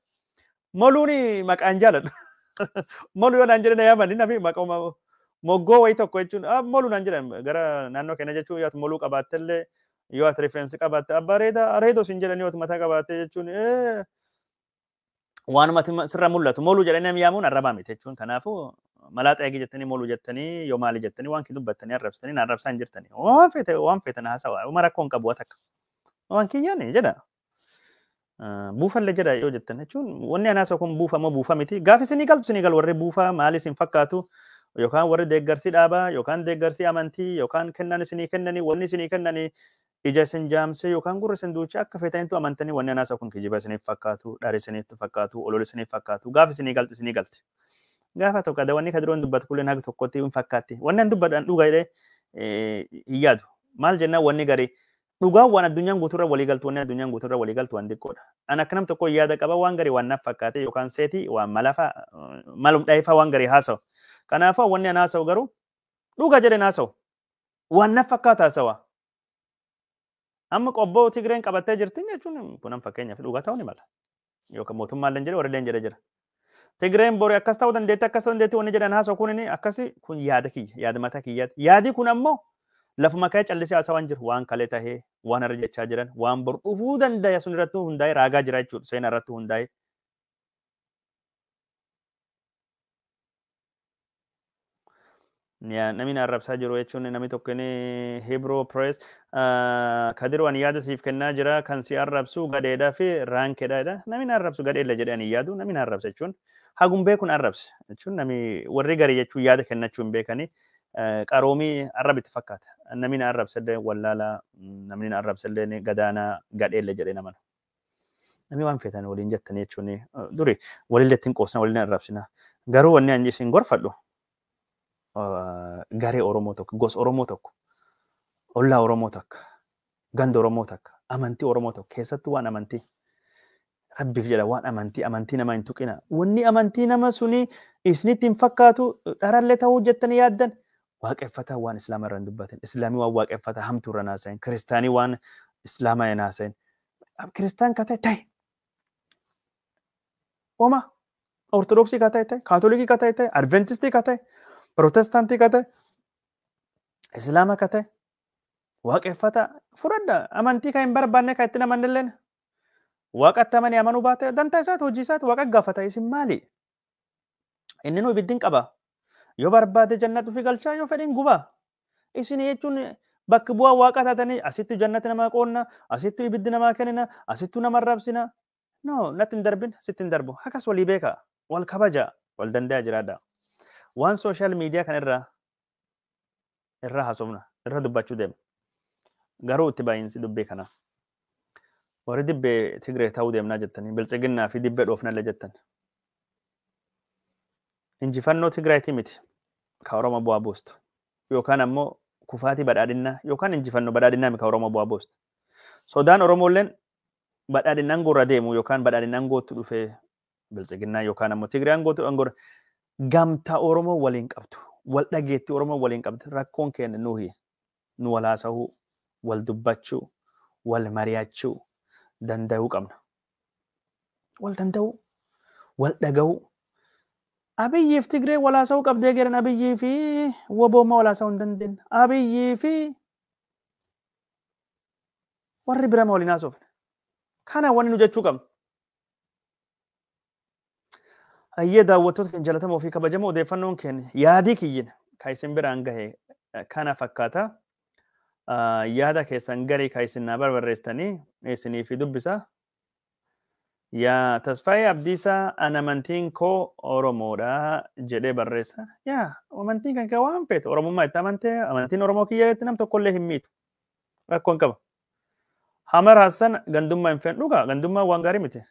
moluuni maqaan jaaladha. Moluudhaan jiran yaamani nafi moggoo wayii tokko jechuun moluudhaan jiran gara naannoo keenya jechuun yoo moluu qabaattellee yoo ati rifeensi qabaatte areedoo sin jedhanii yoo mataa qabaatte jechuun waanuma sirra mul'atu moluu jedhanii yaamuun arrabaa miti jechuun kanaafuu malaaxa eegi jettanii moluu jettanii yoo maali jettanii waan kee dubbattanii arrabsitanii arrabsaa hin jirtanii waan feetan haasawaa uma rakkoon qabu waan takka waan kiyyaani jedha buufallee jedha yoo jettan jechuun wanni anaasa kun buufamoo buufa miti gaafi isinii gal warri buufa maali isin fakkaatu yookaan warri deeggarsi dhaabaa yookaan deeggarsi amantii yookaan kennan isinii kennanii wanni isinii kennanii ija isin jaamsee yookaan gurra isin duuchee akka feetanitu amantanii wanni anaasa kun kijiba isiniif fakkaatu dharii isiniif fakkaatu olola isiniif fakkaatu gaafi isinii galti. Gaafa tokko ada wanni kadiroon dubbatu kullee naga tokkotti hin fakkaatti. Wanni dubbadhaan dhugaa jedhee hin yaadu. Maal jennaan wanni garii dhugaan waan addunyaan guuturra walii galtu wanni addunyaan guuturra walii galtu waan xiqqoodha. Ani akka nam tokko yaada qaba waan garii waan naaf fakkaate yookaan seetii waan malafa malum dhaayifaa waan garii haasawu. Kanaafuu wanni an haasawu garuu dhugaa jedhee haasawu. Waan naaf fakkaata haasawa. Amma qobboo Tigreen qabattee jirti jechuun kunan fakkeenyaaf dhugaa ta'uu ni mala. Yookaan mootummaan leen jedhe warri leen jedhe jira. Tigreen borii akkas ta'uu dandeetti wanni jedhan haasoo kun akkasi kun yaada kiyya yaada mataa kiyyaati. Yaadi kun ammoo lafuma ka'ee callisee haasawaan jiru waan kalee tahee waan har'a jechaa jiran waan bor dhufuu dandaya sun irratti hundaa'ee raagaa jira jechuudha seenaa irratti hundaa'ee. namni arrabsaa jiru jechuun namni tokko Hebrew Press Kadir waan yaada siif kennaa jira kan si arrabsu gadheedhaa fi raankeedha. Namni arrabsu gadheella jedhee ani yaadu namni arrabsa jechuun hagum beekun arrabsa jechuun namni warri garii jechuun yaada kennachuu hin beekanii qaroomii arrabitti fakkaata. Namni arrabsallee wallaalaa namni arrabsallee gadaanaa gadheella jedhee namana. Namni waan feetan waliin jettanii jechuun duri walillee ittiin qoosna waliin arrabsina. Garuu wanni ani isin gorfadhu garee Oromoo tokko, gosa Oromoo tokko, ollaa Oromoo takka, ganda Oromoo takka, amantii Oromoo tokko keessattuu waan amantii. Rabbiif jedha waan amantii nama hin tuqina. Wanni amantii nama suni isinitti hin fakkaatu dharallee ta'uu jettanii yaaddan waaqeffataa waan islaama irra hin dubbatin. Islaamii waan waaqeffataa hamtuu irra naasayin. Kiristaanii waan islaamaa hin naasayin. Kiristaan ka ta'e Oma Ortodoksii ka ta'e Kaatolikii ka ta'e Adventistii ka ta'e Protestaantii ka ta'e Islaama ka ta'e waaqeffataa fudhadha. Amantii kan hin barbaanne kan itti namanillee waaqatti amanii amanuu baate dantaa isaati hojii isaati waaqa gaafata isin maali? Inni nu ibiddiin qaba. Yoo barbaade jannatu fi galchaa yoo fedhin gubaa. Isin jechuun bakki bu'aa waaqa taatanii asitti jannati namaa qoonna, asitti ibiddi namaa kennina, asitti nama arrabsina. No, natti hin darbin, sitti hin darbu. Akkas walii beeka, wal kabaja, wal danda'a jiraadha. Waan sooshaal miidiyaa kan irraa haasofna, irra dubbachuu deema. Garuu itti baay'insi dubbii kana. Warri dibbee Tigree ta'uu deemnaa jettanii, biltsiginnaa fi dibbee dhoofnallee jettan. Injifannoo Tigraayitii miti, ka Oromoo bu'aa buustu. Yookaan ammoo kufaatii badhaadhinnaa, yookaan injifannoo badhaadhinnaa ka Oromoo bu'aa buustu. Sodaan Oromoolleen badhaadhinnaan gorra deemu yookaan badhaadhinnaan gootu dhufee biltsiginnaa yookaan ammoo Tigreen gootu angora gamtaa Oromoo waliin qabdu. Wal dhageetti Oromoo waliin qabdu. Rakkoon keenya nuyi nu wal haasa'uu, wal dubbachuu, wal mari'achuu danda'uu qabna. Wal danda'uu, wal dhaga'uu. Abiyyii fi Tigree wal haasa'uu qabdee geeran Abiyyii fi Wobooma wal haasa'uu hin dandeenye. Abiyyii fi warri birama waliin haasofne. Kana wanni nu jechuu qabna. Ayyee daawwattoota keenya jalatamoo fi kabajamoo odeeffannoon keenya yaadii kiyyin kan isin biraan gahe kana fakkaata. Yaada keessan garii kan isin naa barbareessitanii isinii fi dubbisa. Yaa Tasfaayee Abdiisaa an amantiin koo Oromoodha jedhee barreessa. Yaa amantiin kan kee waan feetu Oromummaa itti amantee amantiin Oromoo kiyyaatti nam tokkollee hin miitu. Rakkoon qaba. Hamar Hassan gandummaa hin fedhu dhugaa gandummaa waan gaarii miti.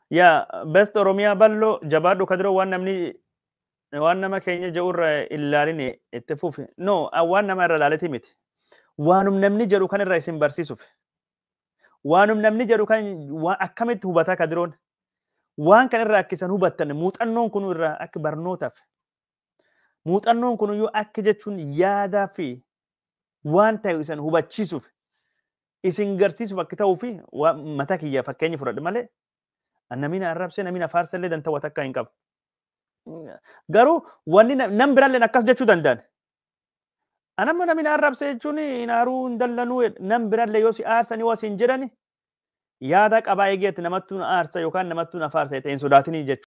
Yaa best Oromiyaa bal'oo jabaadhu kadiroo waan nama keenya jedhurra ilaalini itti fufi. No, waan nama irra ilaaleti miti. Waanum namni jedhu kan irra isin barsiisuuf. Waanum namni jedhu kan akkamitti hubataa kadiroon. Waan kan irra akkisan hubattan muuxannoon kun irra akka barnootaaf. Muuxannoon kun iyyuu akka jechuun yaadaa fi waan ta'e isin hubachiisuuf isin garsiisuuf akka ta'uu fi mataa kiyya fakkeenya fudhadhu malee namni arrabsee namni afaarsallee danta'a takka hin qabu. Garuu wanni nam biraallee akkas jechuu danda'an. Anamma namni arrabsee jechuun inaaruu hin dallanuu nam biraallee yoo si aarsanii waa siin jedhani yaada qabaa eegeetti namattuun aarsa yookaan namattuun afaarsa ta'e hin sodaatinii jechuudha.